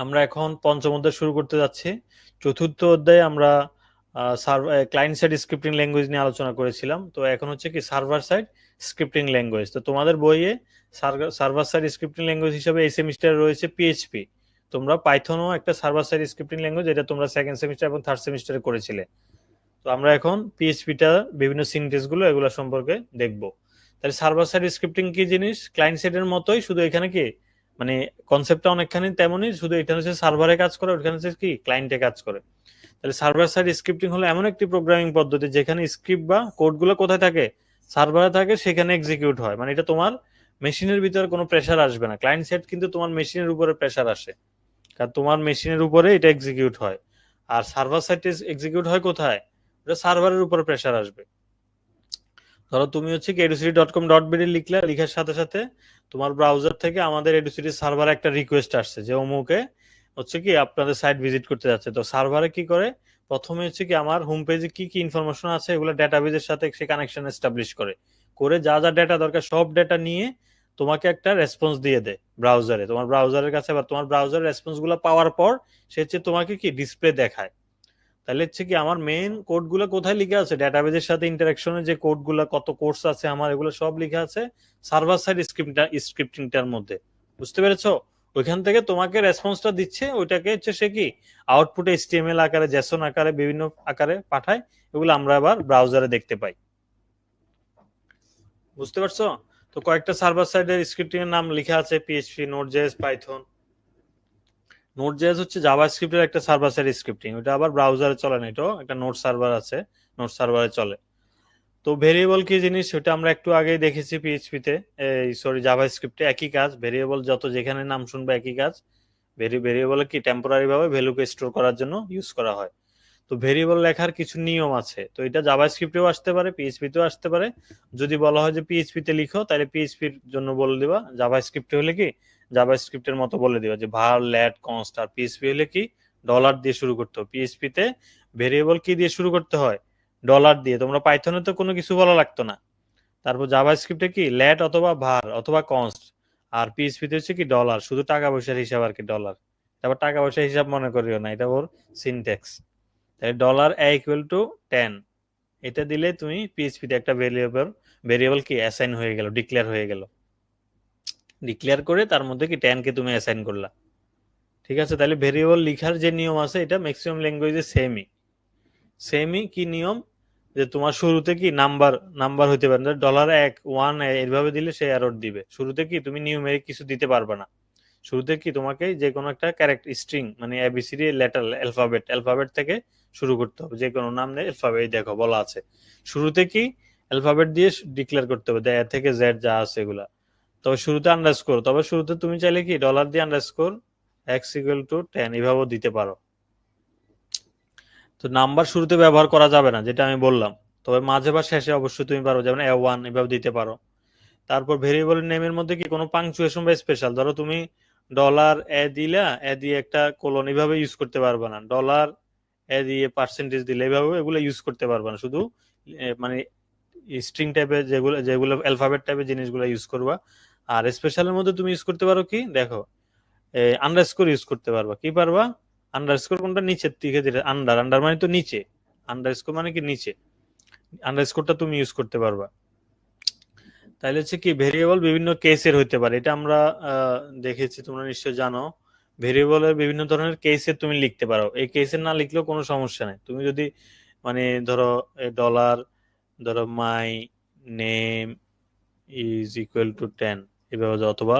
আমরা এখন পঞ্চম অধ্যায় শুরু করতে যাচ্ছি। চতুর্থ অধ্যায়ে আমরা ক্লায়েন্ট সাইড স্ক্রিপ্টিং ল্যাঙ্গুয়েজ নিয়ে আলোচনা করেছিলাম। তো এখন হচ্ছে কি সার্ভার সাইড স্ক্রিপ্টিং ল্যাঙ্গুয়েজ। তো তোমাদের বইয়ে সার্ভার সাইড স্ক্রিপ্টিং ল্যাঙ্গুয়েজ হিসেবে এই সেমিস্টারে রয়েছে পিএইচপি। তোমরা পাইথনও একটা সার্ভার সাইড স্ক্রিপ্টিং ল্যাঙ্গুয়েজ, এটা তোমরা সেকেন্ড সেমিস্টার এবং থার্ড সেমিস্টারে করেছিলে। তো আমরা এখন পিএইচপিটা বিভিন্ন সিনট্যাক্স গুলো এগুলো সম্পর্কে দেখব। তাহলে সার্ভার সাইড স্ক্রিপ্টিং কি জিনিস? ক্লায়েন্ট সাইডের মতোই, শুধু এখানে কি মানে কনসেপ্টটা অনেকখানি তেমনই, শুধু এটা হচ্ছে সার্ভারে কাজ করে, ওখানে হচ্ছে কি ক্লায়েন্টে কাজ করে। তাহলে সার্ভার সাইড স্ক্রিপ্টিং হলো এমন একটি প্রোগ্রামিং পদ্ধতি যেখানে স্ক্রিপ্ট বা কোডগুলো কোথায় থাকে? সার্ভারে থাকে, সেখানে এক্সিকিউট হয়। মানে এটা তোমার মেশিনের ভিতরে কোনো প্রেসার আসবে না। ক্লায়েন্ট সাইড কিন্তু তোমার মেশিনের উপরে প্রেসার আসে, কারণ তোমার মেশিনের উপরে এটা এক্সিকিউট হয়। আর সার্ভার সাইড এক্সিকিউট হয় কোথায়? এটা সার্ভারের উপরে প্রেসার আসবে। ধরো তুমি হচ্ছে কি educity.com.bd লিখলে, লিখার সাথে সাথে তোমার ব্রাউজার থেকে আমাদের এডুসিটি সার্ভারে একটা রিকোয়েস্ট আসছে যে অমুকে হচ্ছে কি আপনাদের সাইট ভিজিট করতে যাচ্ছে। তো সার্ভারে কি করে? প্রথমে হচ্ছে কি আমার হোম পেজে কি কি ইনফরমেশন আছে এগুলো ডেটাবেজের সাথে সে কানেকশন এস্টাবলিশ করে, করে যা যা ডেটা দরকার সব ডেটা নিয়ে তোমাকে একটা রেসপন্স দিয়ে দেয় ব্রাউজারে, তোমার ব্রাউজারের কাছে। বা তোমার ব্রাউজারের রেসপন্স গুলো পাওয়ার পর সে হচ্ছে তোমাকে কি ডিসপ্লে দেখায়। তাহলে হচ্ছে কি আমার মেইন কোড গুলো কোথায় লিখে আছে? ডেটাবেজের সাথে ইন্টারাকশনের যে কোড গুলা, কত কোর্স আছে আমার, এগুলো সব লিখে আছে সার্ভার সাইড স্ক্রিপ্টিংটার মধ্যে। বুঝতে পেরেছো? ওইখান থেকে তোমাকে রেসপন্সটা দিচ্ছে, ওইটাকে হচ্ছে সে কি আউটপুটে এইচটিএমএল আকারে, জেসন আকারে, বিভিন্ন আকারে পাঠায়। এগুলো আমরা আবার ব্রাউজারে দেখতে পাই। বুঝতে পারছো? তো কয়েকটা সার্ভার সাইডের স্ক্রিপ্টিং এর নাম লিখা আছে, পিএইচপি, নোড.জেএস, পাইথন। নোড.জেএস হচ্ছে জাভাস্ক্রিপ্টের একটা সার্ভার সাইড স্ক্রিপ্টিং, ওটা আবার ব্রাউজারে চলে না, এটাও একটা নোড সার্ভার আছে, নোড সার্ভারে চলে। তো ভেরিয়েবল কি জিনিস সেটা আমরা একটু আগেই দেখেছি পিএইচপিতে, এই সরি জাভাস্ক্রিপ্টে একই কাজ। ভেরিয়েবল যত যেখানে নাম শুনবে একই কাজ। ভেরিয়েবল কি টেম্পোরারি ভাবে ভ্যালুকে স্টোর করার জন্য ইউজ করা হয়। তো ভেরিয়েবল লেখার কিছু নিয়ম আছে, তো এটা জাভাস্ক্রিপ্টেও আসতে পারে, পিএইচপিতেও আসতে পারে। যদি বলা হয় যে পিএইচপিতে লিখো, তাহলে পিএইচপির জন্য বলে দিবা। জাভাস্ক্রিপ্টে হলে কি জাভাস্ক্রিপ্টের মতো বলে দিবা যে var lat const। আর পিএইচপি হলে কি ডলার দিয়ে শুরু করতে হবে। পিএইচপিতে ভেরিয়েবল কি দিয়ে শুরু করতে হয়? ডলার দিয়ে। তোমরা পাইথনে তো কোনো কিছু বলা লাগতো না। তারপর জাভাস্ক্রিপ্টে কি ল্যাট অথবা var অথবা কনস্ট। আর পিএইচপিতে হচ্ছে কি ডলার, শুধু টাকা পয়সার হিসাব আর কি, ডলার। তারপর টাকা পয়সার হিসাব মনে করিও না, এটা ওর সিনট্যাক্স। তাহলে ডলার $10, এটা দিলে তুমি পিএইচপিতে একটা ভেরিয়েবল কি অ্যাসাইন হয়ে গেল, ডিক্লেয়ার হয়ে গেল। ডিক্লেয়ার করে তার মধ্যে কি 10 কে তুমি অ্যাসাইন করলা। ঠিক আছে? তাহলে ভেরিয়েবল লিখার যে নিয়ম আছে এটা ম্যাক্সিমাম ল্যাঙ্গুয়েজে সেমই কি নিয়ম? যে তোমার শুরুতে কি নাম্বার নাম্বার হইতে পারে, $1 এইভাবে দিলে সে এরর দিবে। শুরুতে কি তুমি নিউমেরিক কিছু দিতে পারবে না। শুরুতে কি তোমাকে যে কোনো একটা ক্যারেক্টার স্ট্রিং, মানে এবিসিডি লেটার, অ্যালফাবেট থেকে শুরু করতে হবে। যে কোনো নাম নেই, অ্যালফাবেট দেখো বলা আছে। শুরুতে কি অ্যালফাবেট দিয়ে ডিক্লেয়ার করতে হবে, এ থেকে জেড যা আছে এগুলা। তবে শুরুতে আন্ডারস্কোর, তবে শুরুতে তুমি চাইলে কি ডলার দিয়ে আন্ডারস্কোর x=10 এভাবেও দিতে পারো। তো নাম্বার শুরুতে ব্যবহার করা যাবে না, যেটা আমি বললাম। তবে মাঝে বা শেষে অবশ্যই তুমি পারো, যেমন A1 এভাবে দিতে পারো। তারপর ভেরিয়েবলের নেমের মধ্যে কি কোনো পাংচুয়েশন বা স্পেশাল, ধরো তুমি ডলার এ দিলা, এ দিয়ে একটা কোলন, এভাবে ইউজ করতে পারবে না। ডলার এ দিয়ে পার্সেন্টেজ দিলে এভাবে এগুলো ইউজ করতে পারবে না। শুধু মানে স্ট্রিং টাইপের যেগুলো যেগুলো অ্যালফাবেট টাইপের জিনিসগুলো ইউজ করবা। আর স্পেশালের মধ্যে তুমি ইউজ করতে পারো কি, দেখো আন্ডারস্কোর ইউজ করতে পারবা। কি পারবা? আন্ডারস্কোর কোনটা? নিচের দিকে যেটা আন্ডার, আন্ডার মানে তো নিচে, আন্ডারস্কোর মানে কি নিচে, আন্ডারস্কোরটা তুমি ইউজ করতে পারবা। তাহলে হচ্ছে কি ভেরিয়েবল বিভিন্ন কেসের হইতে পারে, এটা আমরা দেখেছি, তোমরা নিশ্চয় জানো। ভেরিয়েবলের বিভিন্ন ধরনের কেসের তুমি লিখতে পারো। এই কেসের না লিখলেও কোনো সমস্যা নেই। তুমি যদি মানে ধরো ডলার, ধরো মাই নেম =10 এভাবে, অথবা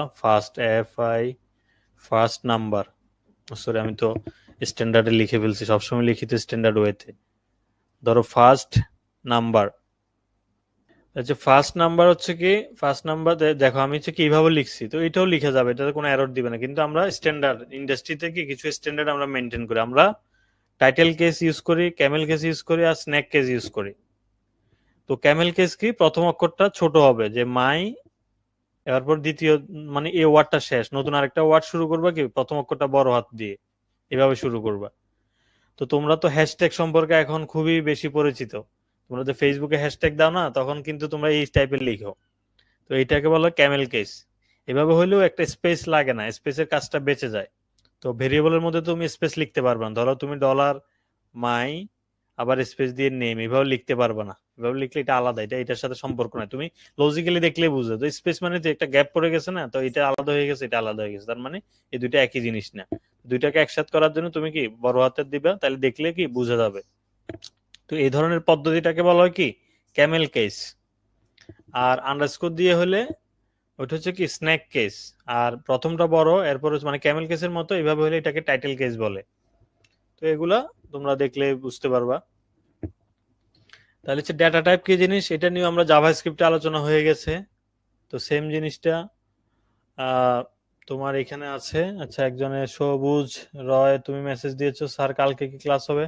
ফার্স্ট নাম্বার, সরি আমি তো স্ট্যান্ডার্ডে লিখে ফেলছি, সবসময় লিখি তো স্ট্যান্ডার্ড ওয়েতে। ধরো ফার্স্ট নাম্বার, আচ্ছা ফার্স্ট নাম্বার হচ্ছে কি, ফার্স্ট নাম্বার দেখো আমি হচ্ছে কি এইভাবে লিখছি, তো এটাও লিখে যাবে, এটাতে কোনো এরর দিবে না। কিন্তু আমরা স্ট্যান্ডার্ড ইন্ডাস্ট্রিতে কি কিছু স্ট্যান্ডার্ড আমরা মেনটেন করি। আমরা টাইটেল কেস ইউজ করি, ক্যামেল কেস ইউজ করি, আর স্ন্যাক কেস ইউজ করি। তো ক্যামেল কেস কি, প্রথম অক্ষরটা ছোট হবে, যে মাই, এরপর দ্বিতীয় মানে এই ওয়ার্ডটা শেষ, নতুন আরেকটা ওয়ার্ড শুরু করবা কি প্রথম অক্ষরটা বড় হাত দিয়ে, এভাবে শুরু করবা। তো তোমরা তো হ্যাশট্যাগ সম্পর্কে এখন খুবই বেশি পরিচিত। তোমরা যে ফেসবুকে হ্যাশট্যাগ দাও না, তখন কিন্তু তোমরা এই টাইপের লিখো। তো এইটাকে বলা ক্যামেল কেস। এভাবে হইলেও একটা স্পেস লাগে না, স্পেসের কাজটা বেঁচে যায়। তো ভেরিয়েবলের মধ্যে তুমি স্পেস লিখতে পারবে না। ধরো তুমি ডলার মাই আবার স্পেস দিয়ে নেম এভাবে লিখতে পারবে না। এভাবে লিখলে এটা আলাদা, এটা এটার সাথে সম্পর্ক নাই। তুমি লজিক্যালি দেখলে বুঝো তো স্পেস মানে যে একটা গ্যাপ পড়ে গেছে না, তো এটা আলাদা হয়ে গেছে, এটা আলাদা হয়ে গেছে, তার মানে এই দুইটা একই জিনিস না। দুইটাকে একসাথে করার জন্য তুমি কি বড় হাতের দিবা, তাহলে দেখলে কি বোঝা যাবে। তো এই ধরনের পদ্ধতিটাকে বলা হয় কি ক্যামেল কেস। আর আন্ডারস্কোর দিয়ে হলে ওটা হচ্ছে কি স্ন্যাক কেস। আর প্রথমটা বড়, এরপর হচ্ছে মানে ক্যামেল কেসের মতো, এইভাবে হলে এটাকে টাইটেল কেস বলে। তো এগুলা তোমরা দেখলে বুঝতে পারবা। তাহলে হচ্ছে ডেটা টাইপ কি জিনিস, এটা নিয়ে আমরা জাভাস্ক্রিপ্টে আলোচনা হয়ে গেছে। তো সেম জিনিসটা তোমার এখানে আছে। আচ্ছা, একজনের সবুজ রয় তুমি মেসেজ দিয়েছো স্যার কালকে কি ক্লাস হবে।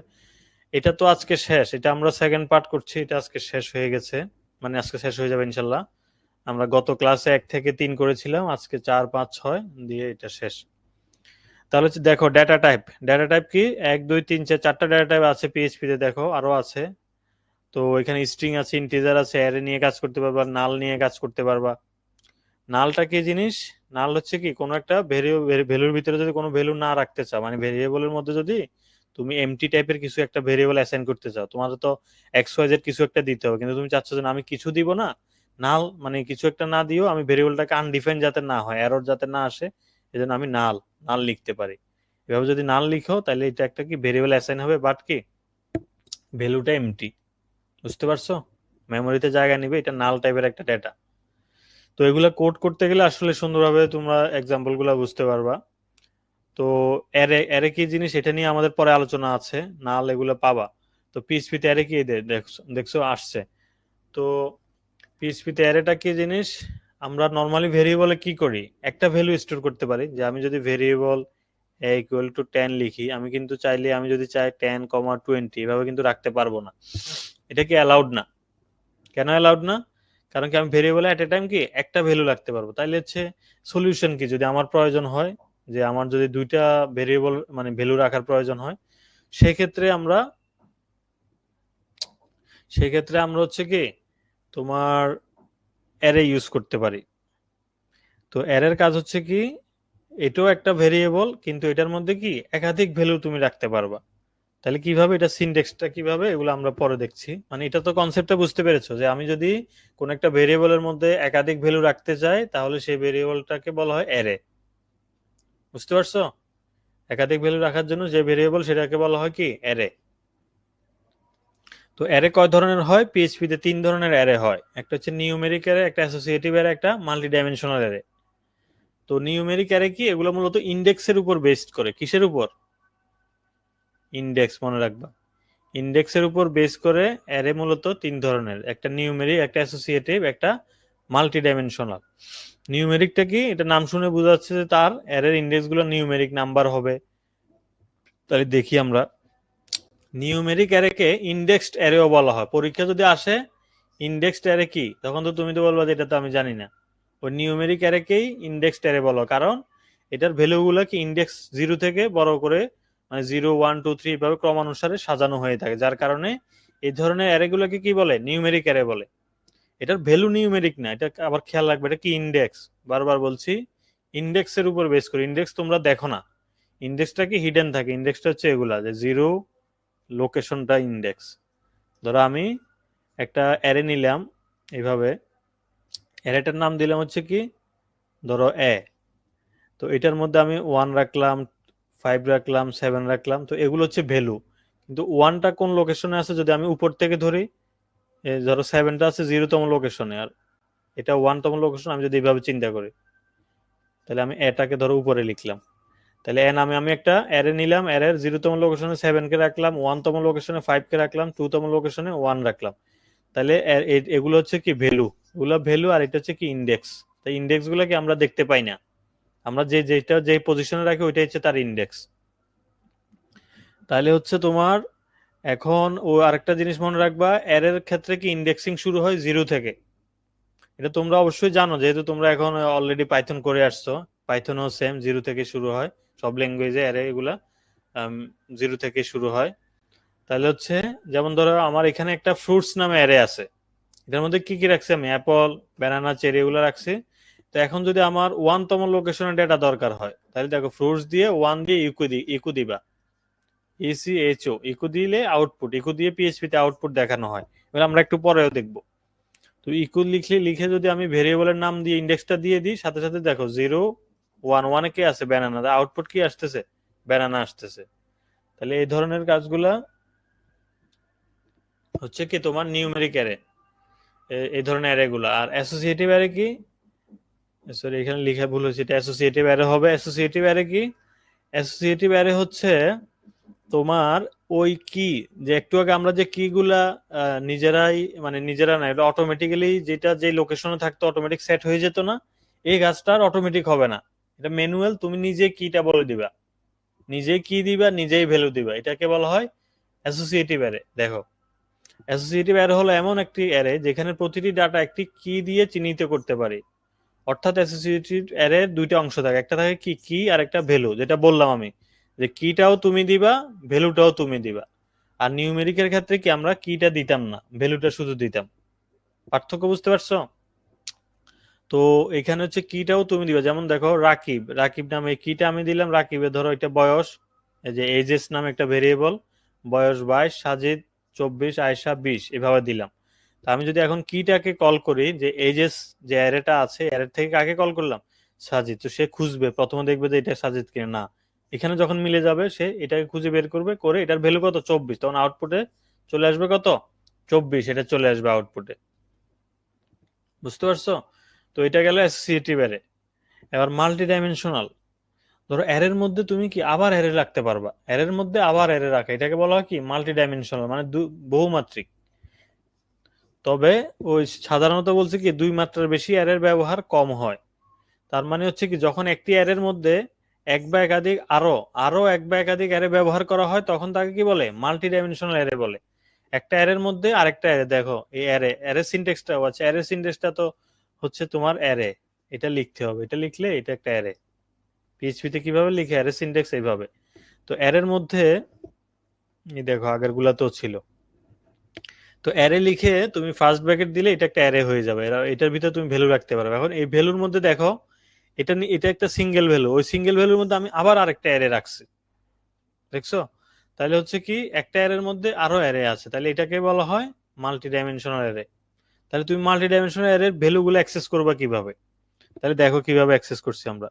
এটা তো আজকে শেষ, এটা আমরা সেকেন্ড পার্ট করছি, এটা আজকে শেষ হয়ে গেছে, মানে আজকে শেষ হয়ে যাবে ইনশাল্লাহ। আমরা গত ক্লাসে 1 থেকে 3 করেছিলাম, আজকে 4 5 6 দিয়ে এটা শেষ। তাহলে হচ্ছে দেখো ডেটা টাইপ, ডেটা টাইপ কি 1 2 3 4 4টা ডেটা টাইপ আছে পিএইচপি তে, দেখো আরো আছে। তো এখানে স্ট্রিং আছে, ইন্টিজার আছে, অ্যারে নিয়ে কাজ করতে পারবা, নাল নিয়ে কাজ করতে পারবা। নালটা কি জিনিস, নাল হচ্ছে কি কোনো একটা ভ্যালুর ভিতরে যদি কোনো ভ্যালু না রাখতে চাও, মানে ভেরিয়েবলের মধ্যে যদি তুমি এমটি টাইপের কিছু একটা ভেরিয়েবল অ্যাসাইন করতে চাও, তোমার তো এক্স ওয়াই জেড কিছু একটা দিতে হবে, কিন্তু তুমি চাচ্ছ যে না, আমি কিছু দিব না, নাল মানে কিছু একটা না দিও, আমি ভেরিয়েবলটাকে আনডিফাইন্ড যাতে না হয়, এরর যাতে না আসে, এজন্য আমি নাল নাল লিখতে পারি। এভাবে যদি নাল লিখো তাহলে এটা একটা কি ভেরিয়েবল অ্যাসাইন হবে, বাট কি ভ্যালুটা এমটি। বুঝতে পারছো, মেমোরিতে জায়গা নিবে, এটা নাল টাইপের একটা ডেটা। তো এগুলা কোড করতে গেলে আসলে সুন্দরভাবে তোমরা এক্সাম্পল গুলা বুঝতে পারবা। তো অ্যারে অ্যারে কি জিনিস এটা নিয়ে আমাদের পরে আলোচনা আছে, নাল এগুলো পাবা। তো পিএইচপিতে অ্যারে কি দেখছো দেখছো আসছে। তো পিএইচপিতে অ্যারেটা কি জিনিস, আমরা নরমালি ভেরিয়েবলে কি করি, একটা ভ্যালু স্টোর করতে পারি। যে আমি যদি ভেরিয়েবল এ ইকুয়াল টু 10 লিখি, আমি কিন্তু চাইলে আমি যদি চাই 10,20 এভাবে কিন্তু রাখতে পারবো না। এটা কি অ্যালাউড না। কেন অ্যালাউড না, কারণ কি আমি ভেরিয়েবলে এট এ টাইম কি একটা ভ্যালু রাখতে পারবো। তাইলে হচ্ছে সলিউশন কি, যদি আমার প্রয়োজন হয় যে আমার যদি দুইটা ভেরিয়েবল মানে ভ্যালু রাখার প্রয়োজন হয়, সেক্ষেত্রে আমরা হচ্ছে কি তোমার অ্যারে ইউজ করতে পারি। তো অ্যারের কাজ হচ্ছে কি, এটাও একটা ভেরিয়েবল, কিন্তু এটার মধ্যে কি একাধিক ভ্যালু তুমি রাখতে পারবা। তাহলে কিভাবে, এটা সিনট্যাক্সটা কিভাবে, এগুলো আমরা পরে দেখছি। মানে এটা তো কনসেপ্টটা বুঝতে পেরেছো, যে আমি যদি কোন একটা ভেরিয়েবলের মধ্যে একাধিক ভ্যালু রাখতে চাই, তাহলে সেই ভেরিয়েবলটাকে বলা হয় অ্যারে। বুঝতে পারছো, একাধিক ভ্যালু রাখার জন্য যে ভেরিয়েবল সেটাকে বলা হয় কি অ্যারে। তো অ্যারে কয় ধরনের হয়, পিএইচপি তে 3 ধরনের অ্যারে হয়। একটা হচ্ছে নিউমেরিক অ্যারে, একটা অ্যাসোসিয়েটিভ অ্যারে, একটা মাল্টি ডাইমেনশনাল অ্যারে। তো নিউমেরিক অ্যারে কি, এগুলো মূলত ইন্ডেক্সের উপর বেসড করে। কিসের উপর, ইন্ডেক্স, মনে রাখবা ইন্ডেক্সের উপর বেস করে অ্যারে মূলত 3 ধরনের, একটা নিউমেরিক, একটা অ্যাসোসিয়েটিভ, একটা মাল্টি ডাইমেনশনাল। নিউমেরিকটা কি, এটা নাম শুনে বোঝা যাচ্ছে যে তার অ্যারের ইন্ডেক্স গুলো নিউমেরিক নাম্বার হবে। তাহলে দেখি আমরা, নিউমেরিক অ্যারেকে ইন্ডেক্সড অ্যারেও বলা হয়। পরীক্ষা যদি আসে ইন্ডেক্সড অ্যারে কি, তখন তো তুমি তো বলবা যে এটা তো আমি জানি না। ওই নিউমেরিক অ্যারেকেই ইন্ডেক্সড অ্যারে বলো, কারণ এটার ভ্যালুগুলো কি ইন্ডেক্স 0 থেকে বড় করে, মানে 0 1 2 3 এভাবে ক্রমানুসারে সাজানো হয়ে থাকে, যার কারণে এই ধরনের অ্যারেগুলোকে কি বলে, নিউমেরিক অ্যারে বলে। এটার ভ্যালু নিউমেরিক না, এটা আবার খেয়াল রাখবে, এটা কি ইন্ডেক্স, বারবার বলছি ইন্ডেক্সের উপর বেস করে। ইন্ডেক্স তোমরা দেখো না, ইন্ডেক্সটা কি হিডেন থাকে, ইন্ডেক্সটা হচ্ছে এগুলা যে 0 লোকেশনটা ইন্ডেক্স। ধরো আমি একটা অ্যারে নিলাম এইভাবে, অ্যারেটার নাম দিলাম হচ্ছে কি ধরো এ। তো এটার মধ্যে আমি 1 রাখলাম, 5 রাখলাম, 7 রাখলাম, তো এগুলো হচ্ছে ভ্যালু। কিন্তু 1টা কোন লোকেশনে আছে, যদি আমি উপর থেকে ধরি, ধরো 7টা আছে 0তম লোকেশনে, আর এটা 1তম লোকেশন, আমি যদি এইভাবে চিন্তা করি, তাহলে আমি এটাকে ধরো উপরে লিখলাম। তাহলে এ নামে আমি একটা অ্যারে নিলাম, অ্যারের 0তম লোকেশনে 7 কে রাখলাম, 1তম লোকেশনে 5 কে রাখলাম, 2তম লোকেশনে 1 রাখলাম। তাহলে এগুলো হচ্ছে কি ভ্যালু, এগুলো ভ্যালু, আর এটা হচ্ছে কি ইন্ডেক্স। তাই ইন্ডেক্স গুলো কি আমরা দেখতে পাই না, আমরা যেটা যে পজিশনে রাখি ওইটাই হচ্ছে তার ইন্ডেক্স। তাহলে হচ্ছে তোমার এখন ও আরেকটা জিনিস মনে রাখবা, অ্যারের ক্ষেত্রে কি ইন্ডেক্সিং শুরু হয় 0 থেকে। এটা তোমরা অবশ্যই জানো, যেহেতু তোমরা এখন অলরেডি পাইথন করে আসছো। পাইথনও সেম 0 থেকে শুরু হয়, সব ল্যাঙ্গুয়েজে অ্যারে এগুলা 0 থেকে শুরু হয়। তাহলে হচ্ছে যেমন ধরো আমার এখানে একটা ফ্রুটস নামে অ্যারে আছে, এটার মধ্যে কি কি রাখছি আমি, অ্যাপল, ব্যানানা, চেরি এগুলো রাখছি। তো এখন যদি আমার 1তম লোকেশনের ডেটা দরকার হয়, তাহলে দেখো ফ্রুটস দিয়ে 1 দিয়ে ইকো দিবা, ECHO ইকো দিলে আউটপুট, ইকো দিয়ে পিএইচপি তে আউটপুট দেখানো হয়। এবার আমরা একটু পরেও দেখব। তো ইকো লিখে যদি আমি ভেরিয়েবলের নাম দিয়ে ইন্ডেক্সটা দিয়ে দিই, সাথে সাথে দেখো 0 1 1 এ কি আছে, ব্যানানা, আউটপুট কি আসতেছে, ব্যানানা আসতেছে। তাহলে এই ধরনের কাজগুলা হচ্ছে কি তোমার নিউমেরিক অ্যারে, এই ধরনের অ্যারে গুলা। আর অ্যাসোসিয়েটিভ অ্যারে কি, সরি এখানে লেখা ভুল হয়েছে, এটা অ্যাসোসিয়েটিভ অ্যারে হবে। অ্যাসোসিয়েটিভ অ্যারে কি, অ্যাসোসিয়েটিভ অ্যারে হচ্ছে তোমার ওই কি, যে একটু আগে আমরা যে কি গুলা নিজেরাই, মানে নিজেরা না, এটা অটোমেটিক্যালি যেটা যে লোকেশনে থাকতো অটোমেটিক সেট হয়ে যেত না, এই কাজটা আর অটোমেটিক হবে না, এটা ম্যানুয়াল। তুমি নিজে কিটা বলে দিবা, নিজেই কি দিবা, নিজেই ভ্যালু দিবা, এটাকে বলা হয় অ্যাসোসিয়েটিভ অ্যারে। দেখো অ্যাসোসিয়েটিভ অ্যারে হলো এমন একটি অ্যারে যেখানে প্রতিটি ডাটা একটি কি দিয়ে চিহ্নিত করতে পারি। অর্থাৎ অ্যাসোসিয়েটিভ অ্যারে দুইটা অংশ থাকে, একটা থাকে কি কি আর একটা ভ্যালু, যেটা বললাম আমি, যে কিটাও তুমি দিবা, ভ্যালুটাও তুমি দিবা। আর নিউমেরিকের ক্ষেত্রে কি আমরা কিটা দিতাম না, ভ্যালুটা শুধু দিতাম। পার্থক্য বুঝতে পারছো? তো এখানে হচ্ছে কিটাও তুমি দিবা, যেমন দেখো রাকিব, রাকিব নামে কিটা আমি দিলাম রাকিবের, ধরো এটা বয়স, এই যে এজেস নামে একটা ভেরিয়েবল, বয়স 22, সাজিদ 24, আয়সা 20, এভাবে দিলাম। তা আমি যদি এখন কিটাকে কল করি, যে এজেস যে অ্যারেটা আছে, অ্যারে থেকে কাকে কল করলাম, সাজিদ, তো সে খুঁজবে, প্রথমে দেখবে যে এটা সাজিদ কিনা না, এখানে যখন মিলে যাবে সে এটাকে খুঁজে বের করবে, করে এটার ভ্যালু কত 24, তখন আউটপুটে চলে আসবে কত 24, এটা চলে আসবে আউটপুটে। বুঝতে পারছো? তো এটা গেল অ্যাসোসিয়েটিভ অ্যারে। এবার মাল্টি ডাইমেনশনাল, ধরো অ্যারের মধ্যে তুমি কি আবার অ্যারে রাখতে পারবা, অ্যারের মধ্যে আবার অ্যারে রাখা, এটাকে বলা হয় কি মাল্টি ডাইমেনশনাল, মানে বহুমাত্রিক। তবে ওই সাধারণত বলছে কি 2 মাত্রার বেশি অ্যারের ব্যবহার কম হয়। তার মানে হচ্ছে কি যখন একটি অ্যারের মধ্যে এক বা একাধিক আরো এক বা একাধিক অ্যারে ব্যবহার করা হয়, তখন তাকে কি বলে, মাল্টি ডাইমেনশনাল অ্যারে বলে। একটা অ্যারের মধ্যে আরেকটা অ্যারে, দেখো এই অ্যারে সিনট্যাক্সটাও আছে, অ্যারে সিনট্যাক্সটা তো হচ্ছে তোমার অ্যারে, এটা লিখতে হবে, এটা লিখলে এটা একটা অ্যারে। পিএইচপি তে কিভাবে লিখে, অ্যারে সিনট্যাক্স এইভাবে। তো অ্যারের মধ্যে এই দেখো আগের গুলা তো ছিল, তো অ্যারে লিখে তুমি ফার্স্ট ব্র্যাকেট দিলে এটা একটা অ্যারে হয়ে যাবে, এটার ভিতরে তুমি ভ্যালু রাখতে পারবে। এখন এই ভ্যালুর মধ্যে দেখো এটা একটা সিঙ্গেল ভ্যালু, ওই সিঙ্গেল ভ্যালুর মধ্যে আমি আবার আরেকটা অ্যারে রাখছি, দেখছো? তাহলে হচ্ছে কি একটা অ্যারের মধ্যে আরো অ্যারে আছে, তাহলে এটাকে বলা হয় মাল্টি ডাইমেনশনাল অ্যারে। তাহলে তুমি মাল্টি ডাইমেনশনাল অ্যারের ভ্যালুগুলো অ্যাক্সেস করবা কিভাবে? তাহলে দেখো কিভাবে অ্যাক্সেস করছি আমরা।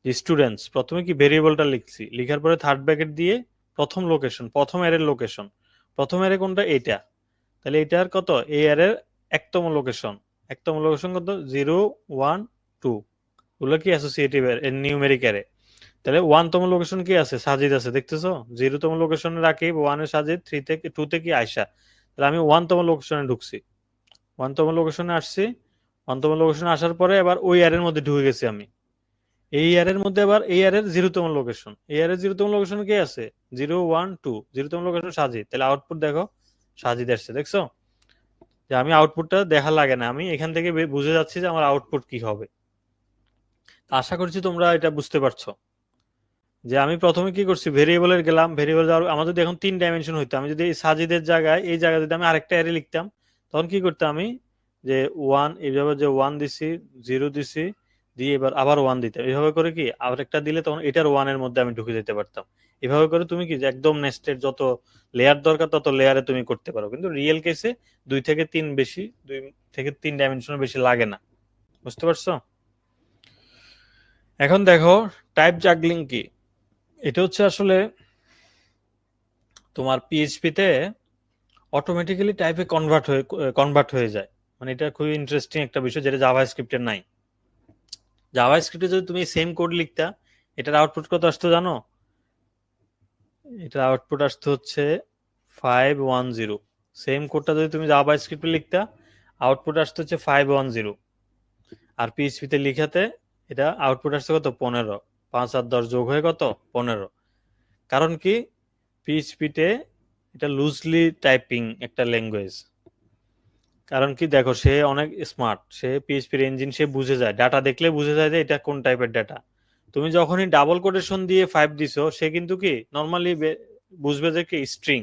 স্টুডেন্টস, প্রথমে কি ভেরিয়েবলটা লিখছি, লিখার পরে থার্ড ব্র্যাকেট দিয়ে প্রথম লোকেশন, প্রথম অ্যারের লোকেশন, প্রথম অ্যারে কোনটা, এটা, তাহলে এটার কত, এই অ্যারের একতম লোকেশন, একতম লোকেশন কত 0 1 2, ওগুলো কি অ্যাসোসিয়েটিভ নিউমেরিক অ্যারে। তাহলে 1তম লোকেশন কি আছে, সাজিদ আছে, দেখতেছো? 0তম লোকেশনে রাকিব, 1 এ সাজিদ, 3 থেকে 2 তে কি আয়শা। তাহলে আমি 1তম লোকেশনে ঢুকছি, 1তম লোকেশনে আসছি, 1তম লোকেশনে আসার পরে এবার ওই অ্যারের মধ্যে ঢুকে গেছি আমি। এই অ্যারের মধ্যে আবার এই অ্যারের 0তম লোকেশন, এই অ্যারের 0তম লোকেশন কি আছে, 0 1 2, 0তম লোকেশন সাজিদ, তাহলে আউটপুট দেখো সাজিদ আসছে, দেখছো? যে আমি আউটপুটটা দেখা লাগে না, আমি এখান থেকে বুঝে যাচ্ছি যে আমার আউটপুট কি হবে। আশা করছি তোমরা এটা বুঝতে পারছো, যে আমি প্রথমে কি করছি, ভেরিয়েবলের গেলাম, ভেরিয়েবল আমার যদি এখন 3 ডাইমেনশন হইতো, আমি যদি এই সাজিদের জায়গায় এই জায়গায় যদি আমি আরেকটা অ্যারে লিখতাম, তখন কি করতাম আমি, যে 1 এইভাবে যে 1 দিছি, 0 দিছি, দিয়ে এবার আবার 1 দিতাম, এইভাবে করে কি আরেকটা দিলে তখন এটার 1 এর মধ্যে আমি ঢুকে যেতে পারতাম। এভাবে করে তুমি কি যে একদম নেস্টেড যত লেয়ার দরকার তত লেয়ারে তুমি করতে পারো, কিন্তু রিয়েল কেসে 2 থেকে 3 ডাইমেনশনের বেশি লাগে না। বুঝতে পারছো? এখন দেখো টাইপ জাগলিং কি, এটা হচ্ছে আসলে তোমার পিএইচপি তে অটোমেটিক্যালি টাইপে কনভার্ট হয়ে যায়, মানে এটা খুবই ইন্টারেস্টিং একটা বিষয়, যেটা জাভা স্ক্রিপ্টে নাই। জাভা স্ক্রিপ্টে যদি তুমি সেম কোড লিখতা, এটার আউটপুট কত আসতো জানো? এটার আউটপুট আসতো হচ্ছে 510। সেম কোডটা যদি তুমি জাভা স্ক্রিপ্টে লিখতা, আউটপুট আসতো হচ্ছে 510। আর পিএইচপি তে লিখাতে এটা আউটপুট আসছে কত, 15। 5 আর 10 যোগ হয়ে কত, 15। কারণ কি, পিএইচপি তে এটা লুজলি টাইপিং একটা ল্যাঙ্গুয়েজ। কারণ কি দেখো, সে অনেক স্মার্ট, সে পিএইচপির ইঞ্জিন, সে বুঝে যায়, ডাটা দেখলে বুঝে যায় যে এটা কোন টাইপের ডাটা। তুমি যখনই ডাবল কোটেশন দিয়ে 5 দিছো, সে কিন্তু কি নর্মালি বুঝবে যে কি স্ট্রিং।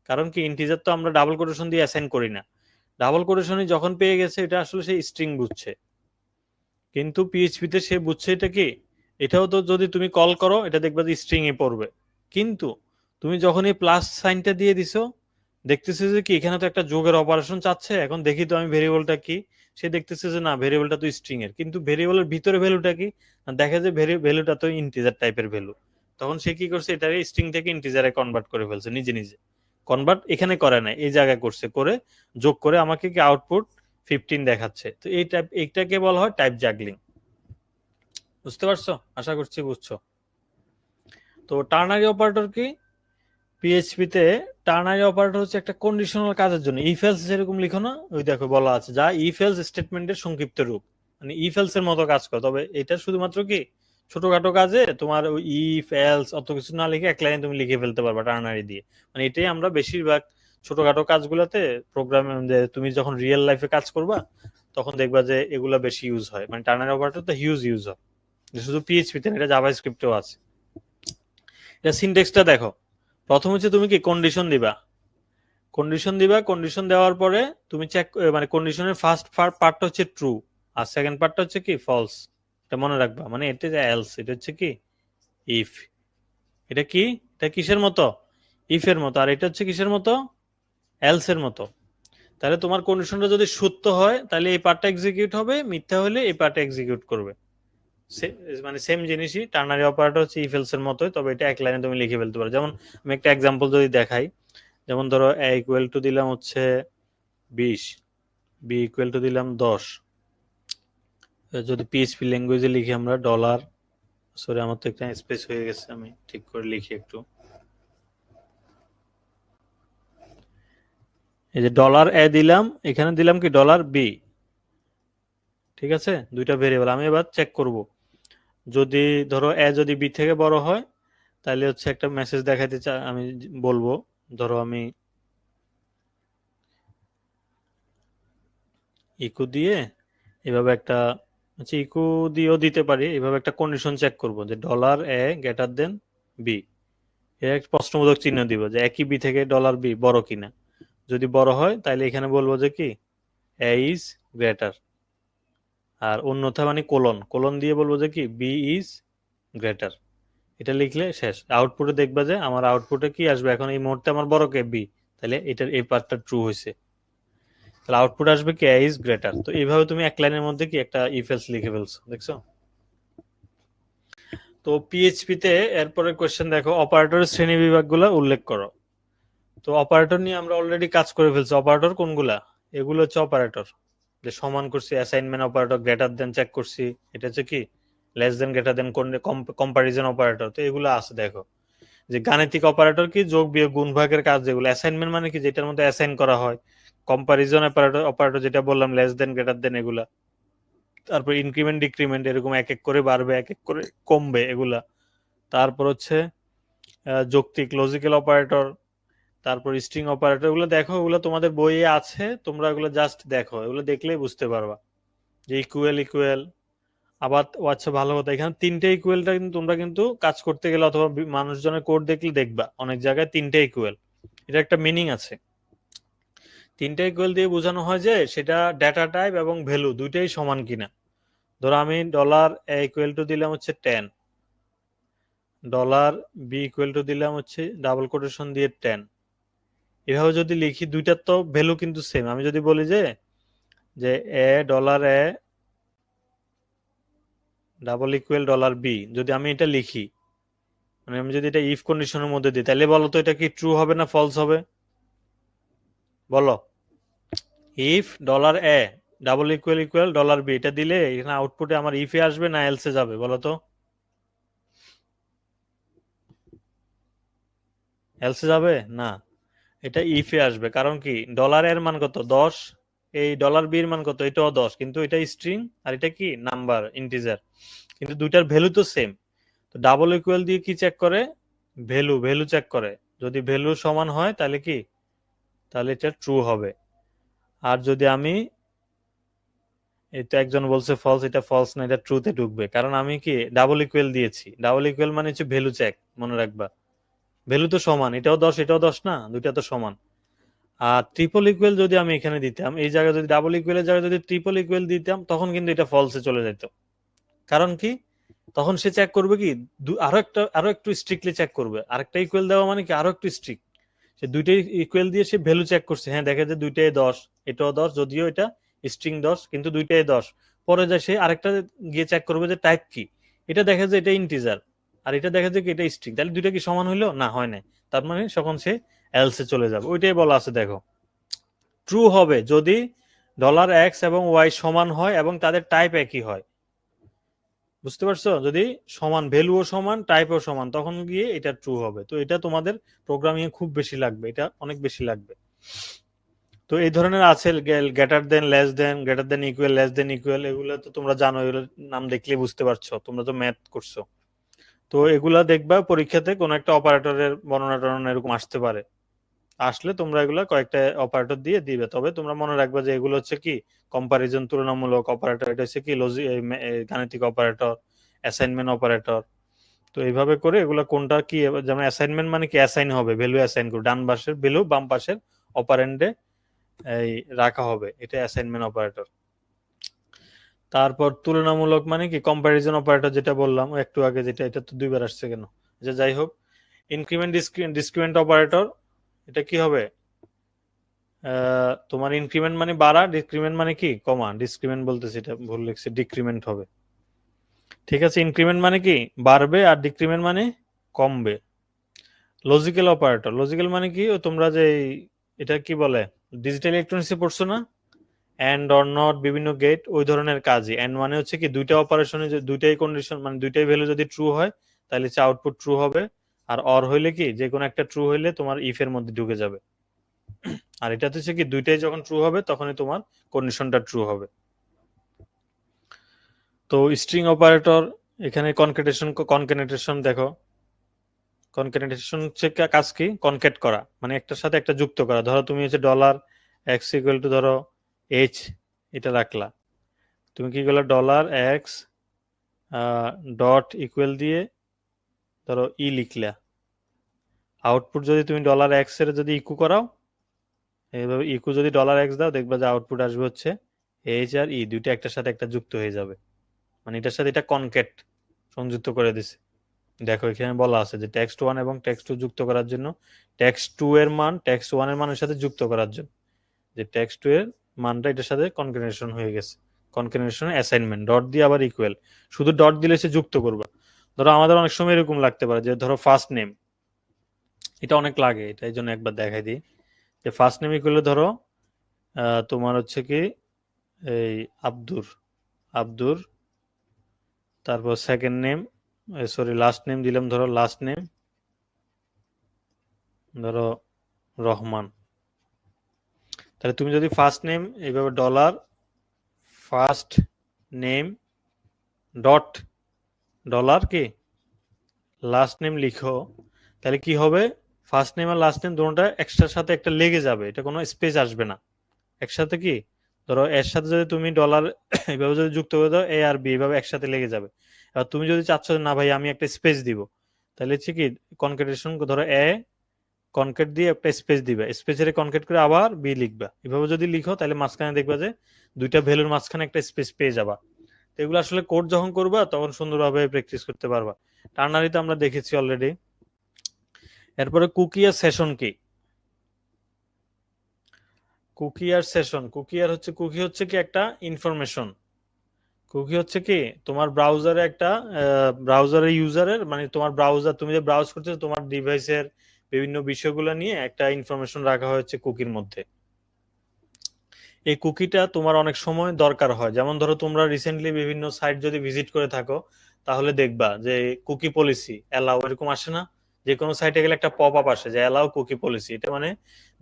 কারণ কি ইন্টিজার তো আমরা ডাবল কোটেশন দিয়ে অ্যাসাইন করি না, ডাবল কোটেশনই যখন পেয়ে গেছে, এটা আসলে সে স্ট্রিং বুঝছে। কিন্তু পিএইচপি তে সে বুঝছে এটা কি, এটাও তো যদি তুমি কল করো এটা দেখবে যে স্ট্রিং এ পড়বে, কিন্তু তুমি যখন এই প্লাস সাইনটা দিয়ে দিছো দেখতেছে যে কি এখানে তো একটা যোগের অপারেশন চাচ্ছে, এখন দেখি তো আমি ভেরিয়েবলটা কি, সে দেখতেছে যে না ভেরিয়েবলটা তো স্ট্রিং এর, কিন্তু ভেরিয়েবলের ভিতরে ভ্যালুটা কি, না দেখা যায় ভ্যালুটা তো ইন্টিজার টাইপের ভ্যালু, তখন সে কি করছে এটাকে স্ট্রিং থেকে ইন্টিজারে কনভার্ট করে ফেলছে নিজে নিজে। কনভার্ট এখানে করে নাই, এই জায়গায় করছে, করে যোগ করে আমাকে কি আউটপুট 15 দেখাচ্ছে। তো এই টাইপ, এইটাকে বলা হয় টাইপ জাগলিং। বুঝতে পারছো? আশা করছি বুঝছো। তো টার্নারি অপারেটর কি, পিএইচপি তে টার্নারি অপারেটর হচ্ছে একটা কন্ডিশনাল কাজের জন্য, ইফ এলস যেরকম লিখো না, ওই দেখো বলা আছে যা ইফ এলস স্টেটমেন্টের সংক্ষিপ্ত রূপ, মানে ইফ এলস এর মতো কাজ করে, তবে এটা শুধুমাত্র কি ছোটখাটো কাজে তোমার ওই ইফ এলস অত কিছু না লিখে এক লাইনে তুমি লিখে ফেলতে পারবা টার্নারি দিয়ে। মানে এটাই আমরা বেশিরভাগ ছোটখাটো কাজগুলোতে প্রোগ্রামে, যে তুমি যখন রিয়েল লাইফে কাজ করবা তখন দেখবা যে এগুলা বেশি ইউজ হয়, মানে টার্নারি অপারেটর তো হিউজ ইউজ হয়, শুধু পিএইচপি তে না, এটা জাভাস্ক্রিপ্টেও আছে। এটা সিনট্যাক্সটা দেখো, প্রথম হচ্ছে তুমি কি কন্ডিশন দিবা, কন্ডিশন দেওয়ার পরে তুমি চেক, মানে কন্ডিশনের ফার্স্ট পার্টটা হচ্ছে ট্রু আর সেকেন্ড পার্টটা হচ্ছে কি ফলস, এটা মনে রাখবা। মানে এটা যে এলস, এটা হচ্ছে কি ইফ, এটা কি, এটা কিসের মতো, ইফ এর মতো, আর এটা হচ্ছে কিসের মতো, এলস এর মতো। তাহলে তোমার কন্ডিশনটা যদি সত্য হয় তাহলে এই পার্টটা এক্সিকিউট হবে, মিথ্যা হলে এই পার্টটা এক্সিকিউট করবে। মানে সেম জিনিসই টার্নারি অপারেটর হচ্ছে ইফ এলস এর মতোই, তবে এটা এক লাইনে তুমি লিখে ফেলতে পারো। যেমন আমি একটা এক্সাম্পল যদি দেখাই, যেমন ধরো এ ইকুয়াল টু দিলাম হচ্ছে 20, বি ইকুয়াল টু দিলাম 10, যদি পিএইচপি ল্যাঙ্গুয়েজে লিখি আমরা ডলার, সরি আমার তো একটা স্পেস হয়ে গেছে, আমি ঠিক করে লিখি একটু, এই যে ডলার এ দিলাম, এখানে দিলাম কি ডলার বি, ঠিক আছে, দুইটা ভেরিয়েবল। আমি এবার চেক করব, যদি ধরো এ যদি বি থেকে বড় হয় তাহলে হচ্ছে একটা মেসেজ দেখাইতে আমি বলবো, ধরো আমি ইকো দিয়ে এভাবে একটা, আচ্ছা ইকো দিয়েও দিতে পারি, এভাবে একটা কন্ডিশন চেক করব যে ডলার এ গ্রেটার দেন বি, এর একটা প্রশ্নবোধক চিহ্ন দিব যে একই বি থেকে ডলার বি বড় কিনা, যদি বড় হয় তাহলে এখানে বলবো যে কি এ ইজ গ্রেটার, আর অন্যথা মানে কোলন, কোলন দিয়ে বলবো যে কি বি ইজ গ্রেটার। এটা লিখলে শেষ, আউটপুটে দেখবা যে আমার আউটপুটে কি আসবে, এখন এই মুহূর্তে আমার বড় কে বি, তাহলে এটার এই পার্টটা ট্রু হয়েছে, তাহলে আউটপুট আসবে কি এ ইজ গ্রেটার। তো এইভাবে তুমি এক লাইনের মধ্যে কি একটা ইফ এলস লিখে ফেলছো, দেখছো। তো পিএইচপি তে এরপরে কোশ্চেন দেখো, অপারেটরের শ্রেণী বিভাগগুলো উল্লেখ করো। তো অপারেটর নিয়ে আমরা অলরেডি কাজ করে ফেলছি। অপারেটর কোনগুলা, এগুলো হচ্ছে অপারেটর, যে সমান করছি, assignment operator, greater than check করছি, এটা হচ্ছে কি less than greater than, comparison operator. তো এগুলো আছে দেখো, যে গাণিতিক অপারেটর কি যোগ বিয়োগ গুণ ভাগের কাজ যেগুলো, অ্যাসাইনমেন্ট মানে কি যেটার মধ্যে অ্যাসাইন করা হয়, কম্পারিজন অপারেটর যেটা বললাম লেস দেন গ্রেটার দেন এগুলা, তারপর ইনক্রিমেন্ট ডিক্রিমেন্ট এরকম এক এক করে বাড়বে এক এক করে কমবে এগুলা, তারপর হচ্ছে যৌক্তিক লজিক্যাল অপারেটর, তারপর স্ট্রিং অপারেটর, এগুলো দেখো, এগুলো তোমাদের বইয়ে আছে, তোমরা এগুলো জাস্ট দেখো, এগুলো দেখলেই বুঝতে পারবা যে ইকুয়াল ইকুয়াল। আবার ও আচ্ছা ভালো কথা, এখানে তিনটে ইকুয়ালটা কিন্তু তোমরা কিন্তু কাজ করতে গেলে অথবা মানুষজনের কোড দেখলে দেখবা অনেক জায়গায় তিনটে ইকুয়াল, এটা একটা মিনিং আছে। তিনটে ইকুয়াল দিয়ে বোঝানো হয় যে সেটা ডেটা টাইপ এবং ভ্যালু দুইটাই সমান কিনা। ধরো আমি ডলার এ ইকুয়াল টু দিলাম হচ্ছে 10, ডলার বি ইকুয়াল টু দিলাম হচ্ছে ডাবল কোটেশন দিয়ে 10, এভাবে যদি লিখি দুইটার তো ভ্যালু কিন্তু সেম। আমি যদি বলি যে যে A dollar A double equal dollar B, যদি আমি এটা লিখি, মানে আমি যদি এটা ইফ কন্ডিশনের মধ্যে দিই, তাহলে বলো তো এটা কি ট্রু হবে না ফলস হবে, বলো। If dollar A double equal equal dollar b, এটা দিলে এখানে আউটপুটে আমার ইফে আসবে না এলসে যাবে, বলো তো। এলসে যাবে না, এটা ইফে আসবে, কারণ কি ডলার এর মান কত 10, এই ডলার বি এর মান কত, এটাও 10, কিন্তু এটা স্ট্রিং আর এটা কি নাম্বার ইন্টিজার, কিন্তু দুইটার ভ্যালু তো সেম। তো ডাবল ইকুয়াল দিয়ে কি চেক করে, ভ্যালু চেক করে, যদি ভ্যালু সমান হয় তাহলে কি, তাহলে এটা ট্রু হবে। আর যদি আমি, এটা একজন বলছে ফলস, এটা ফলস না, এটা ট্রুতে ঢুকবে, কারণ আমি কি ডাবল ইকুয়াল দিয়েছি, ডাবল ইকুয়াল মানে হচ্ছে ভ্যালু চেক, মনে রাখবা ভ্যালু তো সমান, এটাও 10 এটাও 10 না, দুইটা তো সমান। আর ট্রিপল ইকুয়াল যদি আমি এখানে দিতাম, এই জায়গায় যদি ডাবল ইকুয়ালের জায়গায় যদি ট্রিপল ইকুয়াল দিতাম তখন কিন্তু এটা ফলসে চলে যেত, কারণ কি, তখন সে চেক করবে কি আরো একটু স্ট্রিক্টলি চেক করবে। আরেকটা ইকুয়াল দেওয়া মানে কি আরো একটু স্ট্রিক্ট। সে দুইটাই ইকুয়াল দিয়ে সে ভ্যালু চেক করছে, হ্যাঁ দেখে যে দুইটাই 10, এটাও 10, যদিও এটা স্ট্রিং 10 কিন্তু দুইটাই 10। পরে যায় সে আরেকটা গিয়ে চেক করবে যে টাইপ কি, এটা দেখে যে এটা ইন্টিজার, আর এটা দেখে যে এটা স্ট্রিং, তাহলে দুইটা কি সমান হইলো না, হয় না। তার মানে তখন সে এলসে চলে যাবে। ওইটাই বলা আছে দেখো, ট্রু হবে যদি $x এবং y সমান হয় এবং তাদের টাইপ একই হয়। বুঝতে পারছো? যদি সমান, ভ্যালুও সমান, টাইপও সমান, তখন গিয়ে এটা ট্রু হবে। তো এটা তোমাদের প্রোগ্রামিং এ খুব বেশি লাগবে, এটা অনেক বেশি লাগবে। তো এই ধরনের আছে greater than, less than, greater than equal, less than equal, এগুলো তো তোমরা জানো, এগুলো নাম দেখলে বুঝতে পারছো, তোমরা তো ম্যাথ করছো। তো এগুলা দেখবা পরীক্ষাতে কোন একটা অপারেটরের বর্ণনা টর্ণনা এরকম আসতে পারে, আসলে তোমরা এগুলা কয়েকটা অপারেটর দিয়ে দিবে। তবে তোমরা মনে রাখবা যে এগুলো হচ্ছে কি কম্পারিজন, তুলনামূলক অপারেটর, এটা হচ্ছে কি গাণিতিক অপারেটর, অ্যাসাইনমেন্ট অপারেটর। তো এইভাবে করে এগুলা কোনটা কি, যেমন অ্যাসাইনমেন্ট মানে কি অ্যাসাইন হবে, ভ্যালু অ্যাসাইন করবে, ডান পাশের ভ্যালু বাম পাশের অপারেন্ডে এই রাখা হবে, এটা অ্যাসাইনমেন্ট অপারেটর। তারপর তুলনামূলক মানে কি কম্পারিজন অপারেটর, যেটা বললাম একটু আগে, যেটা এটা তো দুইবার আসছে কেন, যে যাই হোক। ইনক্রিমেন্ট ডিসক্রিমেন্ট অপারেটর, এটা কি হবে, তোমার ইনক্রিমেন্ট মানে বাড়া, ডিক্রিমেন্ট মানে কি কমা, ডিসক্রিমেন্ট বলতেছি, এটা ভুল লিখছি, ডিক্রিমেন্ট হবে। ঠিক আছে, ইনক্রিমেন্ট মানে কি বাড়বে আর ডিক্রিমেন্ট মানে কমবে। লজিক্যাল অপারেটর, লজিক্যাল মানে কি, তোমরা যে এটা কি বলে ডিজিটাল ইলেকট্রনিক্সে পড়ছো না, এন্ড অর নট, বিভিন্ন গেট, ওই ধরনের কাজই। এন্ড মানে হচ্ছে কি দুইটা অপারেশনে দুইটাই কন্ডিশন, মানে দুইটাই ভ্যালু যদি ট্রু হয় তাহলে আউটপুট ট্রু হবে। আর অর হইলে কি যে কোনো একটা ট্রু হইলে তোমার ইফ এর মধ্যে ঢুকে যাবে। আর এটা হচ্ছে কি দুইটাই যখন ট্রু হবে তখনই তোমার কন্ডিশনটা ট্রু হবে। তো স্ট্রিং অপারেটর, এখানে কনকেটেশন দেখো, কনকেটেশন হচ্ছে কাজ কি, কনকেট করা মানে একটার সাথে একটা যুক্ত করা। ধরো তুমি হচ্ছে $x ইকুয়াল টু ধরো h, এটা রাখলা, তুমি কি করলা $x ডট ইকুয়াল দিয়ে ধরো লিখলা। আউটপুট যদি তুমি $x এর যদি ইকু করাও, এইভাবে ইকু যদি $x দাও, দেখবা যে আউটপুট আসবে হচ্ছে h আর দুইটা একটার সাথে একটা যুক্ত হয়ে যাবে, মানে এটার সাথে এটা কনকেট সংযুক্ত করে দিছে। দেখো এখানে বলা আছে যে text1 এবং text2 যুক্ত করার জন্য, text2 এর মান text1 এর মানের সাথে যুক্ত করার জন্য, যে text2 এর মানটা এটার সাথে কনকেটেশন হয়ে গেছে, কনকেটেশন অ্যাসাইনমেন্ট ডট দিয়ে আবার ইকুয়াল, শুধু ডট দিলে সে যুক্ত করবে। ধরো আমাদের অনেক সময় এরকম লাগতে পারে যে ধরো ফার্স্ট নেম, এটা অনেক লাগে, এটা এই জন্য একবার দেখাই দিই, যে ফার্স্ট নেম ইকুয়াল ধরো তোমার হচ্ছে কি এই আব্দুর, তারপর second name, sorry last name দিলাম, ধরো লাস্ট নেম ধরো রহমান। তাহলে তুমি যদি ফার্স্ট নেম এইভাবে ফার্স্ট নেম ডট কি লাস্ট নেম লিখো, তাহলে কি হবে, ফার্স্ট নেম আর লাস্ট নেম দুটোটা একটার সাথে একটা লেগে যাবে, এটা কোনো স্পেস আসবে না একসাথে। কি ধরো এর সাথে যদি তুমি এইভাবে যদি যুক্ত করে দাও, এ আর বি এইভাবে একসাথে লেগে যাবে। এবার তুমি যদি চাচ্ছ না ভাই আমি একটা স্পেস দিব, তাহলে হচ্ছে কি কনকেটেশন, ধরো কনকেট দিয়ে একটা স্পেস দিবে, স্পেসের কনকেট করে আবার বি লিখবা, এভাবে যদি লিখো তাহলে মাঝখানে দেখবা যে দুইটা ভ্যালুর মাঝখানে একটা স্পেস পেয়ে যাবা। তো এগুলো আসলে কোড যখন করবা তখন সুন্দরভাবে প্র্যাকটিস করতে পারবা। টার্নারিতে আমরা দেখেছি অলরেডি। এরপরে কুকি আর সেশন কি, কুকি আর সেশন, কুকি হচ্ছে কি একটা ইনফরমেশন, কুকি হচ্ছে কি তোমার ব্রাউজারে একটা ব্রাউজারের ইউজারের, মানে তোমার ব্রাউজার তুমি যে ব্রাউজ করতেছো তোমার ডিভাইসের বিভিন্ন বিষয়গুলো নিয়ে একটা ইনফরমেশন রাখা হয়েছে কুকির মধ্যে। এই কুকিটা তোমার অনেক সময় দরকার হয়, যেমন ধরো তোমরা রিসেন্টলি বিভিন্ন সাইট যদি ভিজিট করে থাকো তাহলে দেখবা যে কুকি পলিসি অ্যালাউ এরকম আসে না, যে কোনো সাইটে গেলে একটা পপ আপ আসে যে অ্যালাউ কুকি পলিসি। এটা মানে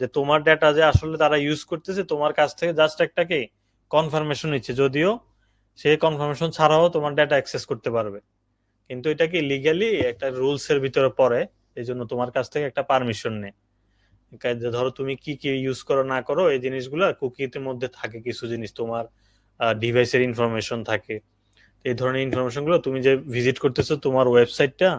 যে তোমার ডেটা যে আসলে তারা ইউজ করতেছে তোমার কাছ থেকে জাস্ট একটা কি কনফার্মেশন নিচ্ছে, যদিও সেই কনফার্মেশন ছাড়াও তোমার ডেটা অ্যাক্সেস করতে পারবে, কিন্তু এটা কি লিগ্যালি একটা রুলস এর ভিতরে পড়ে, এই জন্য তোমার কাছ থেকে একটা পারমিশন নেই। ধরো তুমি কি কি ইউজ করো না করো এই জিনিসগুলো কুকির মধ্যে থাকে, কিছু জিনিস তোমার ডিভাইসের ইনফরমেশন থাকে, এই ধরনের ইনফরমেশন গুলো তুমি যে ভিজিট করতেছো তোমার ওয়েবসাইটটা।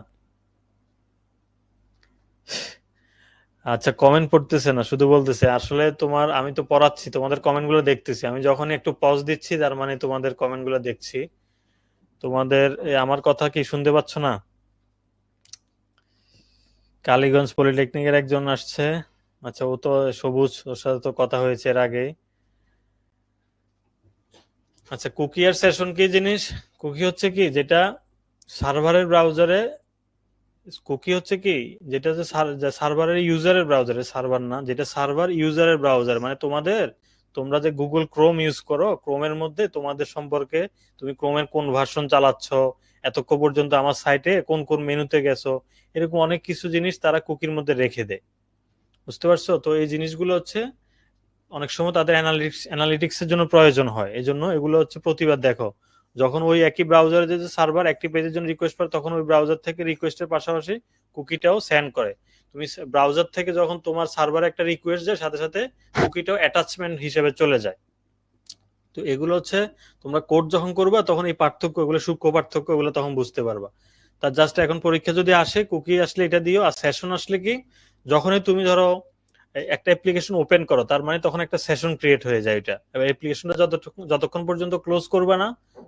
আচ্ছা কমেন্ট পড়তেছে না, শুধু বলতেছে আসলে তোমার, আমি তো পড়াচ্ছি তোমাদের কমেন্ট গুলো দেখতেছি, আমি যখনই একটু পজ দিচ্ছি তার মানে তোমাদের কমেন্ট গুলো দেখছি। তোমাদের আমার কথা কি শুনতে পাচ্ছ না? কালীগঞ্জ পলিটেকনিকের একজন আসছে। আচ্ছা, ও তো সবুজ, ওর সাথে তো কথা হয়েছে এর আগে। আচ্ছা, কুকি আর সেশন কি জিনিস? কুকি হচ্ছে কি, যেটা সার্ভারের ব্রাউজারে, কুকি হচ্ছে কি যেটা যে সার্ভারের ইউজারের ব্রাউজারে, সার্ভার না, যেটা সার্ভার ইউজারের ব্রাউজার, মানে তোমরা যে গুগল ক্রোম ইউজ করো, ক্রোমের মধ্যে তোমাদের সম্পর্কে, তুমি ক্রোমের কোন ভার্সন চালাচ্ছ, এতক্ষণ পর্যন্ত আমার সাইটে কোন কোন মেনুতে গেছো, এরকম অনেক কিছু জিনিস তারা কুকির মধ্যে রেখে দেয়। বুঝতে পারছো? তো এই জিনিসগুলো হচ্ছে অনেক সময় তাদের অ্যানালিটিক্স এর জন্য প্রয়োজন হয়, এই জন্য এগুলো হচ্ছে প্রতিবার দেখো, যখন ওই একই ব্রাউজারে যে সার্ভার একটি পেজের জন্য রিকোয়েস্ট পায়, তখন ওই ব্রাউজার থেকে রিকোয়েস্টের পাশাপাশি কুকিটাও সেন্ড করে। তুমি ব্রাউজার থেকে যখন তোমার সার্ভারে একটা রিকোয়েস্ট যায়, সাথে সাথে কুকিটাও অ্যাটাচমেন্ট হিসেবে চলে যায়। তো এগুলো হচ্ছে তোমরা কোড যখন করবা, তখন এই পার্থক্য, এগুলো সূক্ষ্ম পার্থক্য, এগুলো তখন বুঝতে পারবা। তার জাস্ট এখন পরীক্ষা যদি আসে, কুকি আসলে এটা দিও, আর সেশন আসলে কি, যখনই তুমি ধরো একটা অ্যাপ্লিকেশন ওপেন করো, তার মানে তখন একটা সেশন ক্রিয়েট হয়ে যায়। এটা এবার অ্যাপ্লিকেশনটা যতক্ষণ পর্যন্ত ক্লোজ করবে না,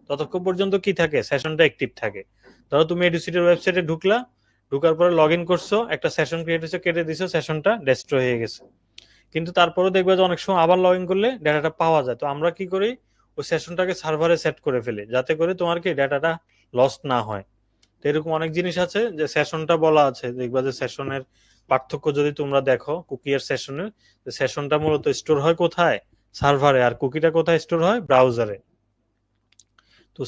ততক্ষণ পর্যন্ত কি থাকে, সেশনটা অ্যাক্টিভ থাকে। ধরো তুমি এডুসিটির ওয়েবসাইটে ঢুকলা, ঢুকার পরে লগ ইন করছো, একটা সেশন ক্রিয়েট হয়েছে, কেটে দিছো, সেশনটা ডেস্ট্রয় হয়ে গেছে। কিন্তু তারপরে দেখবে যে অনেক সময় আবার লগ ইন করলে ডাটাটা পাওয়া যায়। তো আমরা কি করি, ওই সেশনটাকে সার্ভারে সেট করে ফেলি, যাতে করে তোমার কি ডাটাটা লস্ট না হয়। তো এরকম অনেক জিনিস আছে যে সেশনটা বলা আছে, দেখবা যে সেশনের পার্থক্য যদি তোমরা দেখো, কুকি আর সেশনের, সেশনটা মূলত স্টোর হয় কোথায়, সার্ভারে, আর কুকিটা কোথায় স্টোর হয়, ব্রাউজারে। তো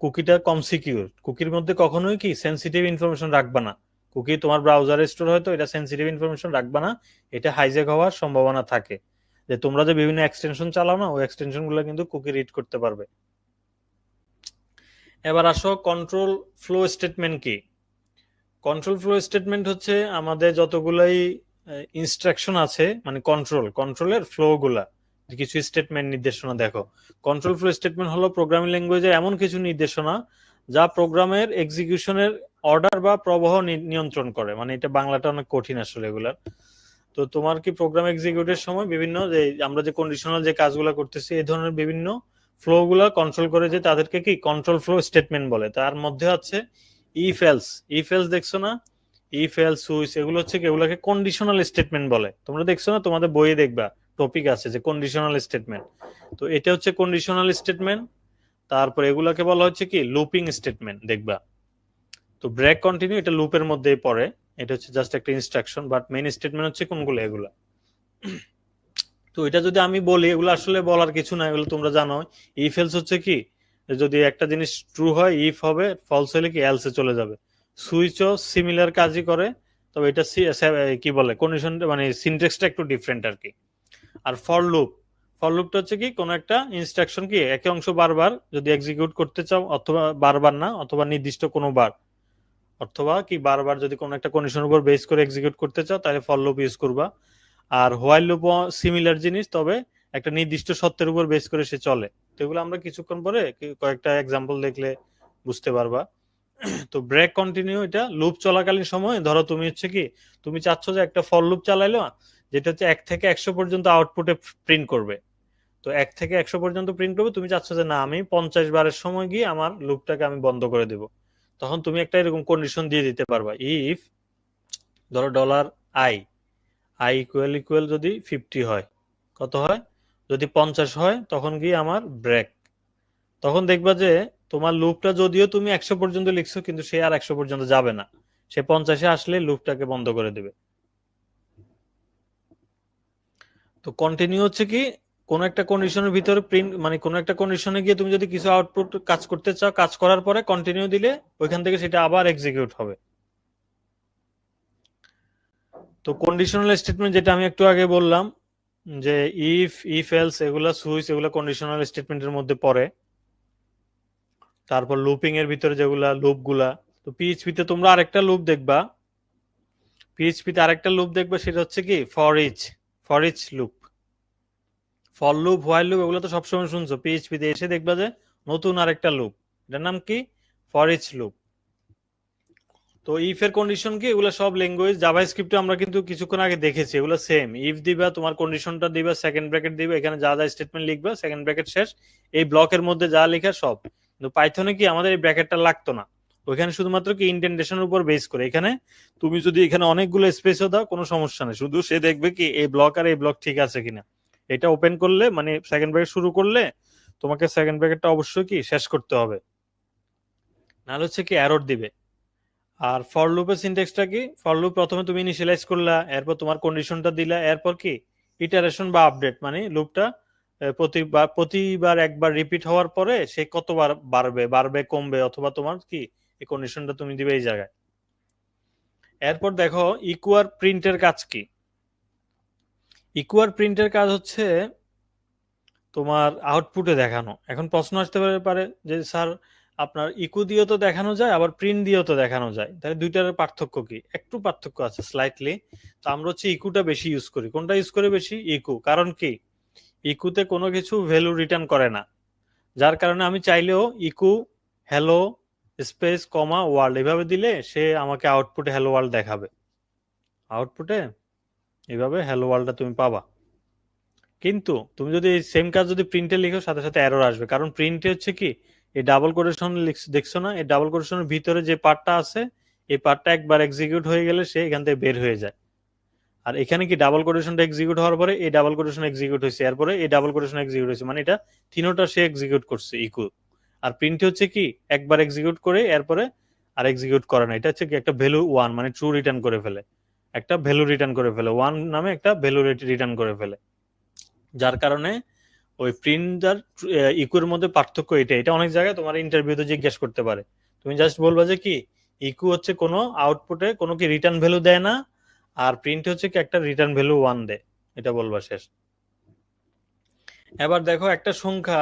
কুকিটা কম সিকিউর, কুকির মধ্যে কখনোই কি সেন্সিটিভ ইনফরমেশন রাখবা না। কুকি তোমার ব্রাউজারে স্টোর হয়, তো এটা সেন্সিটিভ ইনফরমেশন রাখবা না, এটা হাইজ্যাক হওয়ার সম্ভাবনা থাকে। যে তোমরা যে বিভিন্ন এক্সটেনশন চালাও না, ওই এক্সটেনশন গুলো কিন্তু কুকি রিড করতে পারবে। এবার আসো কন্ট্রোল ফ্লো স্টেটমেন্ট কি। কন্ট্রোল ফ্লো স্টেটমেন্ট হচ্ছে আমাদের যতগুলাই ইনস্ট্রাকশন আছে, মানে কন্ট্রোলের ফ্লো গুলা, কিছু স্টেটমেন্ট নির্দেশনা দেখো। কন্ট্রোল ফ্লো স্টেটমেন্ট হলো প্রোগ্রামিং ল্যাঙ্গুয়েজের এমন কিছু নির্দেশনা যা প্রোগ্রামের এক্সিকিউশনের অর্ডার বা প্রবাহ নিয়ন্ত্রণ করে। মানে এটা বাংলাটা অনেক কঠিন আসলে এগুলার। তো তোমার কি প্রোগ্রাম এক্সিকিউটের সময় বিভিন্ন যে আমরা যে কন্ডিশনাল যে কাজগুলো করতেছি, এই ধরনের বিভিন্ন ফ্লো গুলা কন্ট্রোল করে, যে তাদেরকে কি কন্ট্রোল ফ্লো স্টেটমেন্ট বলে। তার মধ্যে আছে ইফ এলস দেখছো না, ইফ এলস সুইচ, এগুলো হচ্ছে কি, এগুলোকে কন্ডিশনাল স্টেটমেন্ট বলে। তোমরা দেখছো না, তোমাদের বইয়ে দেখবা টপিক আছে যে কন্ডিশনাল স্টেটমেন্ট। তো এটা হচ্ছে কন্ডিশনাল স্টেটমেন্ট। তারপর এগুলাকে বলা হচ্ছে কি লুপিং স্টেটমেন্ট, দেখবা। তো ব্রেক কন্টিনিউ এটা লুপের মধ্যেই পড়ে, এটা হচ্ছে জাস্ট একটা ইনস্ট্রাকশন, বাট মেইন স্টেটমেন্ট হচ্ছে কোনগুলো, এগুলা। তো এটা যদি আমি বলি, এগুলো আসলে বলার কিছু না, এগুলো তোমরা জানো। ইফ এলস হচ্ছে কি, যদি একটা জিনিস ট্রু হয় ইফ হবে, ফলস হলে কি এলসে চলে যাবে। সুইচও সিমিলার কাজই করে, তবে এটা কি বলে কন্ডিশন, মানে সিনট্যাক্সটা একটু ডিফারেন্ট আর কি। আর ফর লুপটা হচ্ছে কি, কোন একটা ইনস্ট্রাকশন কি একই অংশ বারবার যদি এক্সিকিউট করতে চাও, অথবা বারবার না, অথবা নির্দিষ্ট কোনো বার, অথবা কি বারবার যদি কোনো একটা কন্ডিশনের উপর বেস করে এক্সিকিউট করতে চাও, তাহলে ফর লুপ ইউজ করবা। আর হোয়াইল লুপও সিমিলার জিনিস, তবে একটা নির্দিষ্ট সত্যের উপর বেস করে সে চলে। তো এগুলো আমরা কিছুক্ষণ পরে কয়েকটা এক্সাম্পল দেখলে বুঝতে পারবা। তো ব্রেক কন্টিনিউ, এটা লুপ চলাকালীন সময়, ধরো তুমি হচ্ছে কি, তুমি চাচ্ছ যে একটা ফর লুপ চালাইলো, যেটা হচ্ছে 1 থেকে 100 পর্যন্ত আউটপুটে প্রিন্ট করবে। তো 1 থেকে 100 পর্যন্ত প্রিন্ট করবে, তুমি চাচ্ছ যে না, আমি 50 বারের সময় গিয়ে আমার লুপটাকে আমি বন্ধ করে দেব। তখন তুমি একটা এরকম কন্ডিশন দিয়ে দিতে পারবা, ইফ ধরো $i ইকুয়াল যদি 50 হয়, কত হয়, যদি 50 হয়, তখন গিয়ে আমার ব্রেক। তখন দেখবা যে তোমার লুপটা যদিও তুমি 100 পর্যন্ত লিখছো, কিন্তু সে আর 100 পর্যন্ত যাবে না, সে 50-এ আসলে লুপটাকে বন্ধ করে দেবে। তো কন্টিনিউ হচ্ছে কি, কোন একটা কন্ডিশনের ভিতরে প্রিন্ট, মানে কোন একটা কন্ডিশনে গিয়ে তুমি যদি কিছু আউটপুট কাজ করতে চাও, কাজ করার পরে কন্টিনিউ দিলে ওইখান থেকে সেটা আবার এক্সিকিউট হবে। তো কন্ডিশনাল স্টেটমেন্ট যেটা আমি একটু আগে বললাম, যে ইফ এলস, এগুলা সুইচ, এগুলা কন্ডিশনাল স্টেটমেন্টের মধ্যে পড়ে। তারপর লুপিং এর ভিতরে যেগুলা লুপ গুলা, তো পিএইচপি তে তোমরা আরেকটা লুপ দেখবা, সেটা হচ্ছে কি for each loop. For loop, while loop, এগুলো তো সবসময় শুনছো, পিএইচপি তে এসে দেখবা যে নতুন আরেকটা লুপ, এটার নাম কি, ফর ইচ লুপ। তো ইফ এর কন্ডিশন কি, এগুলো সব ল্যাঙ্গুয়েজ, জাভাস্ক্রিপ্টে আমরা কিন্তু কিছুক্ষণ আগে দেখেছি, এগুলো সেম। ইফ দিবা, তোমার কন্ডিশনটা দিবা, সেকেন্ড ব্র্যাকেট দিবা, এখানে যা যা স্টেটমেন্ট লিখবা, সেকেন্ড ব্র্যাকেট শেষ, এই ব্লকের মধ্যে যা লেখা সব। কিন্তু পাইথনে কি আমাদের এই ব্র্যাকেটটা লাগতো না, ওইখানে শুধুমাত্র কি ইন্ডেন্টেশনের উপর বেস করে। এখানে তুমি যদি এখানে অনেকগুলো স্পেসও দাও কোনো সমস্যা নেই, শুধু সে দেখবে কি এই ব্লক আর এই ব্লক ঠিক আছে কিনা। এটা ওপেন করলে মানে সেকেন্ড ব্র্যাকেট শুরু করলে তোমাকে সেকেন্ড ব্র্যাকেটটা অবশ্যই কি শেষ করতে হবে, নাহলে হচ্ছে কি এরর দিবে। আর ফর লুপের সিনট্যাক্সটা কি, ফর লুপ প্রথমে তুমি ইনিশিয়ালাইজ করলা, এরপর তোমার কন্ডিশনটা দিলা, এরপর কি ইটারেশন বা আপডেট, মানে লুপটা প্রতিবার একবার রিপিট হওয়ার পরে সে কতবার বাড়বে বাড়বে কমবে, অথবা তোমার কি এই কন্ডিশনটা তুমি দিবে এই জায়গায়। এরপর দেখো ইকুয়ার প্রিন্টের কাজ কি। ইকুয়ার প্রিন্টের কাজ হচ্ছে তোমার আউটপুটে দেখানো। এখন প্রশ্ন আসতে পারে যে স্যার আপনার ইকু দিয়েও তো দেখানো যায় আবার প্রিন্ট দিয়েও তো দেখানো যায়, তাহলে দুইটার পার্থক্য কি? একটু পার্থক্য আছে স্লাইটলি। তো আমরা হচ্ছে ইকুটা বেশি ইউজ করি। কোনটা ইউজ করি বেশি? ইকু। কারণ কি ইকুতে কোনো কিছু ভ্যালু রিটার্ন করে না, যার কারণে আমি চাইলেও ইকু হ্যালো স্পেস কমা ওয়ার্ল্ড এভাবে দিলে সে আমাকে আউটপুটে হ্যালো ওয়ার্ল্ড দেখাবে, আউটপুটে এভাবে হ্যালো ওয়ার্ল্ডটা তুমি পাবা। কিন্তু তুমি যদি সেম কাজ যদি প্রিন্টে লিখো সাথে সাথে এরর আসবে, কারণ প্রিন্টে হচ্ছে কি এই ডাবল কোটেশন দেখছো না, এই ডাবল কোটেশনের ভিতরে যে পার্টটা আছে এই পার্টটা একবার এক্সিকিউট হয়ে গেলে সে এখান থেকে বের হয়ে যায়। আর এখানে কি ডাবল কোটেশনটা এক্সিকিউট হওয়ার পরে এই ডাবল কোটেশন এক্সিকিউট হয়েছে, এরপরে এই ডাবল কোটেশন এক্সিকিউট হয়েছে, মানে এটা তিনোটা সে এক্সিকিউট করছে ইকু। আর প্রিন্টে হচ্ছে কি একবার এক্সিকিউট করে এরপরে আর এক্সিকিউট করে না, এটা হচ্ছে কি একটা ভ্যালু ওয়ান মানে ট্রু রিটার্ন করে ফেলে, একটা ভ্যালু রিটার্ন করে ফেলে, ওয়ান নামে একটা ভ্যালু রিটার্ন করে ফেলে। যার কারণে ওই প্রিন্ট আর ইকুর মধ্যে পার্থক্য এটা। এটা অনেক জায়গায় তোমার ইন্টারভিউতে জিজ্ঞেস করতে পারে, তুমি জাস্ট বলবা যে কি ইকু হচ্ছে কোনো আউটপুটে কোনো কি রিটার্ন ভ্যালু দেয় না, আর প্রিন্ট হচ্ছে কি একটা রিটার্ন ভ্যালু ওয়ান দেয়, এটা বলবা শেষ। এবার দেখো একটা সংখ্যা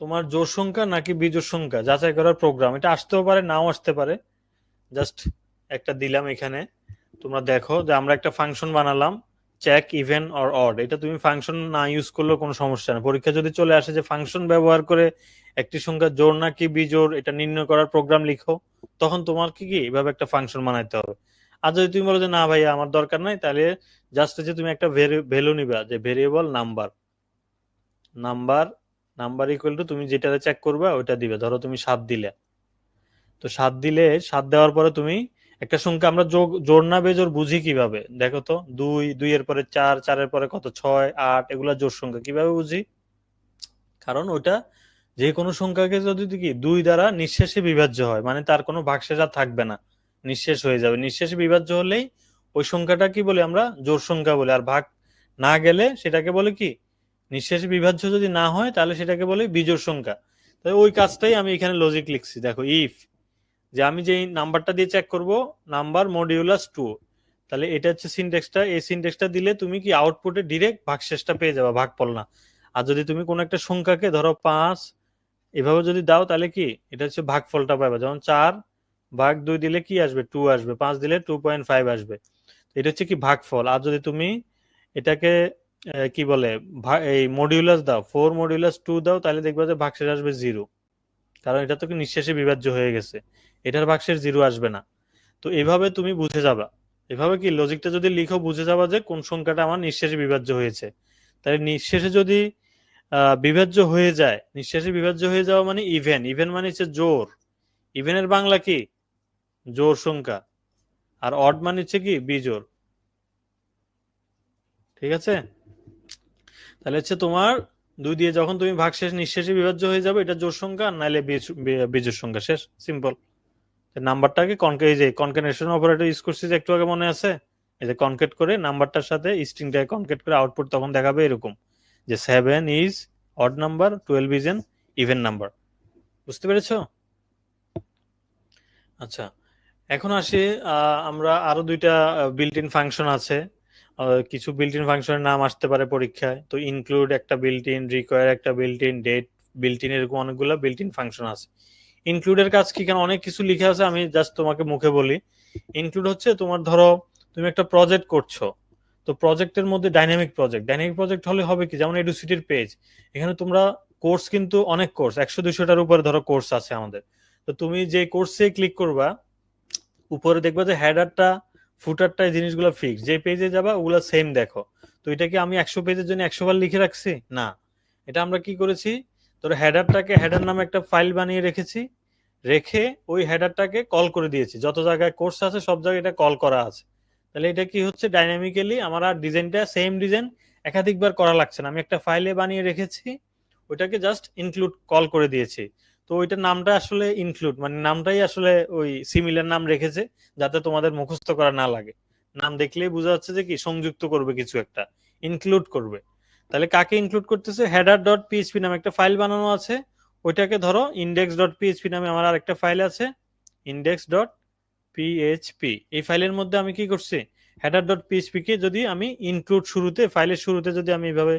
তোমার জোড় সংখ্যা নাকি বিজোড় সংখ্যা যাচাই করার প্রোগ্রাম, এটা আসতেও পারে নাও আসতে পারে। জাস্ট একটা দিলাম এখানে, তোমরা দেখো যে আমরা একটা ফাংশন বানালাম চেক ইভেন অর অড। এটা তুমি ফাংশন না ইউজ করলেও কোনো সমস্যা নেই, পরীক্ষা যদি চলে আসে যে ফাংশন ব্যবহার করে একটি সংখ্যা জোড় নাকি বিজোড় এটা নির্ণয় করার প্রোগ্রাম লিখো, তখন তোমার কি কি এভাবে একটা ফাংশন বানাইতে হবে। আর যদি তুমি বলো যে না ভাইয়া আমার দরকার নাই, তাহলে জাস্ট যে তুমি একটা ভ্যালু নিবা যে variable number, number number equal to তুমি যেটা চেক করবা ওইটা দিবে। ধরো তুমি 7 দিলে, তো 7 দিলে 7 দেওয়ার পরে তুমি একটা সংখ্যা, আমরা জোড় না বেজোড় বুঝি কিভাবে দেখো তো, 2 এর পরে 4, 4 এর পরে কত 6, 8 এগুলা জোড় সংখ্যা কিভাবে বুঝি? কারণ ওটা যে কোনো সংখ্যাকে যদি কি 2 দ্বারা নিঃশেষে বিভাজ্য হয় মানে তার কোনো ভাগশেষ আর থাকবে না, নিঃশেষ হয়ে যাবে। নিঃশেষে বিভাজ্য হলেই ওই সংখ্যাটা কি বলে আমরা জোড় সংখ্যা বলে, আর ভাগ না গেলে সেটাকে বলে কি নিঃশেষে বিভাজ্য যদি না হয় তাহলে সেটাকে বলে বিজোড় সংখ্যা। তাই ওই কাজটাই আমি এখানে লজিক লিখছি। দেখো ইফ যে আমি যে নাম্বারটা দিয়ে চেক করব নাম্বার মডিউলাস 2, তাহলে এটা হচ্ছে সিনট্যাক্সটা। এই সিনট্যাক্সটা দিলে তুমি কি আউটপুটে ডিরেক্ট ভাগশেষটা পেয়ে যাবে, ভাগফল না। আর যদি তুমি কোনো একটা সংখ্যাকে ধরো 5 এভাবে যদি দাও তাহলে কি এটা হচ্ছে ভাগফলটা পাবে, যেমন 4/2 দিলে কি আসবে 2 আসবে, 5 দিলে 2.5 আসবে, এটা হচ্ছে কি ভাগফল। আর যদি তুমি এটাকে কি বলে এই মডিউলাস দাও 4/2 দাও তাহলে দেখবে যে ভাগশেষ আসবে 0, কারণ এটা তো কি নিঃশেষে বিভাজ্য হয়ে গেছে, এটার ভাগশেষ 0 আসবে না। তো এভাবে তুমি বুঝে যাবা, এভাবে কি লজিকটা যদি লিখো বুঝে যাবা যে কোন সংখ্যাটা আমার নিঃশেষে বিভাজ্য হয়েছে। তাহলে নিঃশেষে যদি বিভাজ্য হয়ে যায়, নিঃশেষে বিভাজ্য হয়ে যাওয়া মানে ইভেন, ইভেন মানে হচ্ছে জোড়, ইভেনের বাংলা কি জোড় সংখ্যা, আর অড মানে হচ্ছে কি বিজোড়। ঠিক আছে, তাহলে হচ্ছে তোমার 2 দিয়ে যখন তুমি ভাগশেষ নিঃশেষে বিভাজ্য হয়ে যাবে এটা জোড় সংখ্যা, আর নাইলে বিজোড় সংখ্যা, শেষ সিম্পল। নাম্বারটাকে এই যে কনকেটেশন অপারেটর ইউজ করছি যে একটু আগে মনে আছে, এই যে কনকেট করে নাম্বারটার সাথে স্ট্রিংটাকে কনকেট করে আউটপুট তখন দেখাবে এরকম যে 7 is odd number, 12 is an even number. বুঝতে পেরেছো? আচ্ছা, এখন আসি আমরা আরো দুইটা বিল্ট ইন ফাংশন আছে। কিছু বিল্ট ইন ফাংশনের নাম আসতে পারে পরীক্ষায়, তো ইনক্লুড একটা বিল্ট ইন, রিকোয়ার একটা built in, date built in, এরকম অনেকগুলো বিল্ট ইন ফাংশন আছে। ইনক্লুডের কাজ কি, কেন অনেক কিছু লিখে আছে, আমি জাস্ট তোমাকে মুখে বলি। ইনক্লুড হচ্ছে তোমার ধরো তুমি একটা প্রজেক্ট করছো, তো প্রজেক্টের মধ্যে ডাইনামিক প্রজেক্ট হলে হবে কি, যেমন এডুসিটির পেজ, এখানে তোমরা কোর্স কিন্তু অনেক কোর্স 100-200টার উপরে ধরো কোর্স আছে আমাদের, তো তুমি যে কোর্সে ক্লিক করবা উপরে দেখবা যে হেডারটা ফুটারটা এই জিনিসগুলো ফিক্স, যে পেজে যাবা ওগুলো সেম দেখো। তো এটা কি আমি 100 পেজের জন্য 100 বার লিখে রাখছি? না, এটা আমরা কি করেছি ধরো হেডার নামে একটা ফাইল বানিয়ে রেখেছি, রেখে ওই হেডারটাকে কল করে দিয়েছি, যত জায়গায় কোর্স আছে সব জায়গায় এটা কল করা আছে। তাহলে এটা কি হচ্ছে, ডাইনামিক্যালি আমার আর ডিজাইনটা সেম ডিজাইন একাধিকবার করা লাগছে না, আমি একটা ফাইলে বানিয়ে রেখেছি, ওইটাকে জাস্ট ইনক্লুড কল করে দিয়েছি। তো ওইটার নামটা আসলে ইনক্লুড, মানে নামটাই আসলে ওই সিমিলার নাম রেখেছে, যাতে তোমাদের মুখস্থ করা না লাগে। নাম দেখলেই বোঝা যাচ্ছে যে কি সংযুক্ত করবে, কিছু একটা ইনক্লুড করবে। তাহলে কাকে ইনক্লুড করতেছে, হেডার ডট পিএইচপি নামে একটা ফাইল বানানো আছে, ওইটাকে ধরো ইন্ডেক্স ডট পিএইচপি নামে আমার আর একটা ফাইল আছে, ইন্ডেক্স ডট পিএইচপি। এই ফাইলের মধ্যে আমি কি করছি, হেডার ডট পিএইচপি কে যদি আমি ইনক্লুড শুরুতে, ফাইলের শুরুতে যদি আমি এইভাবে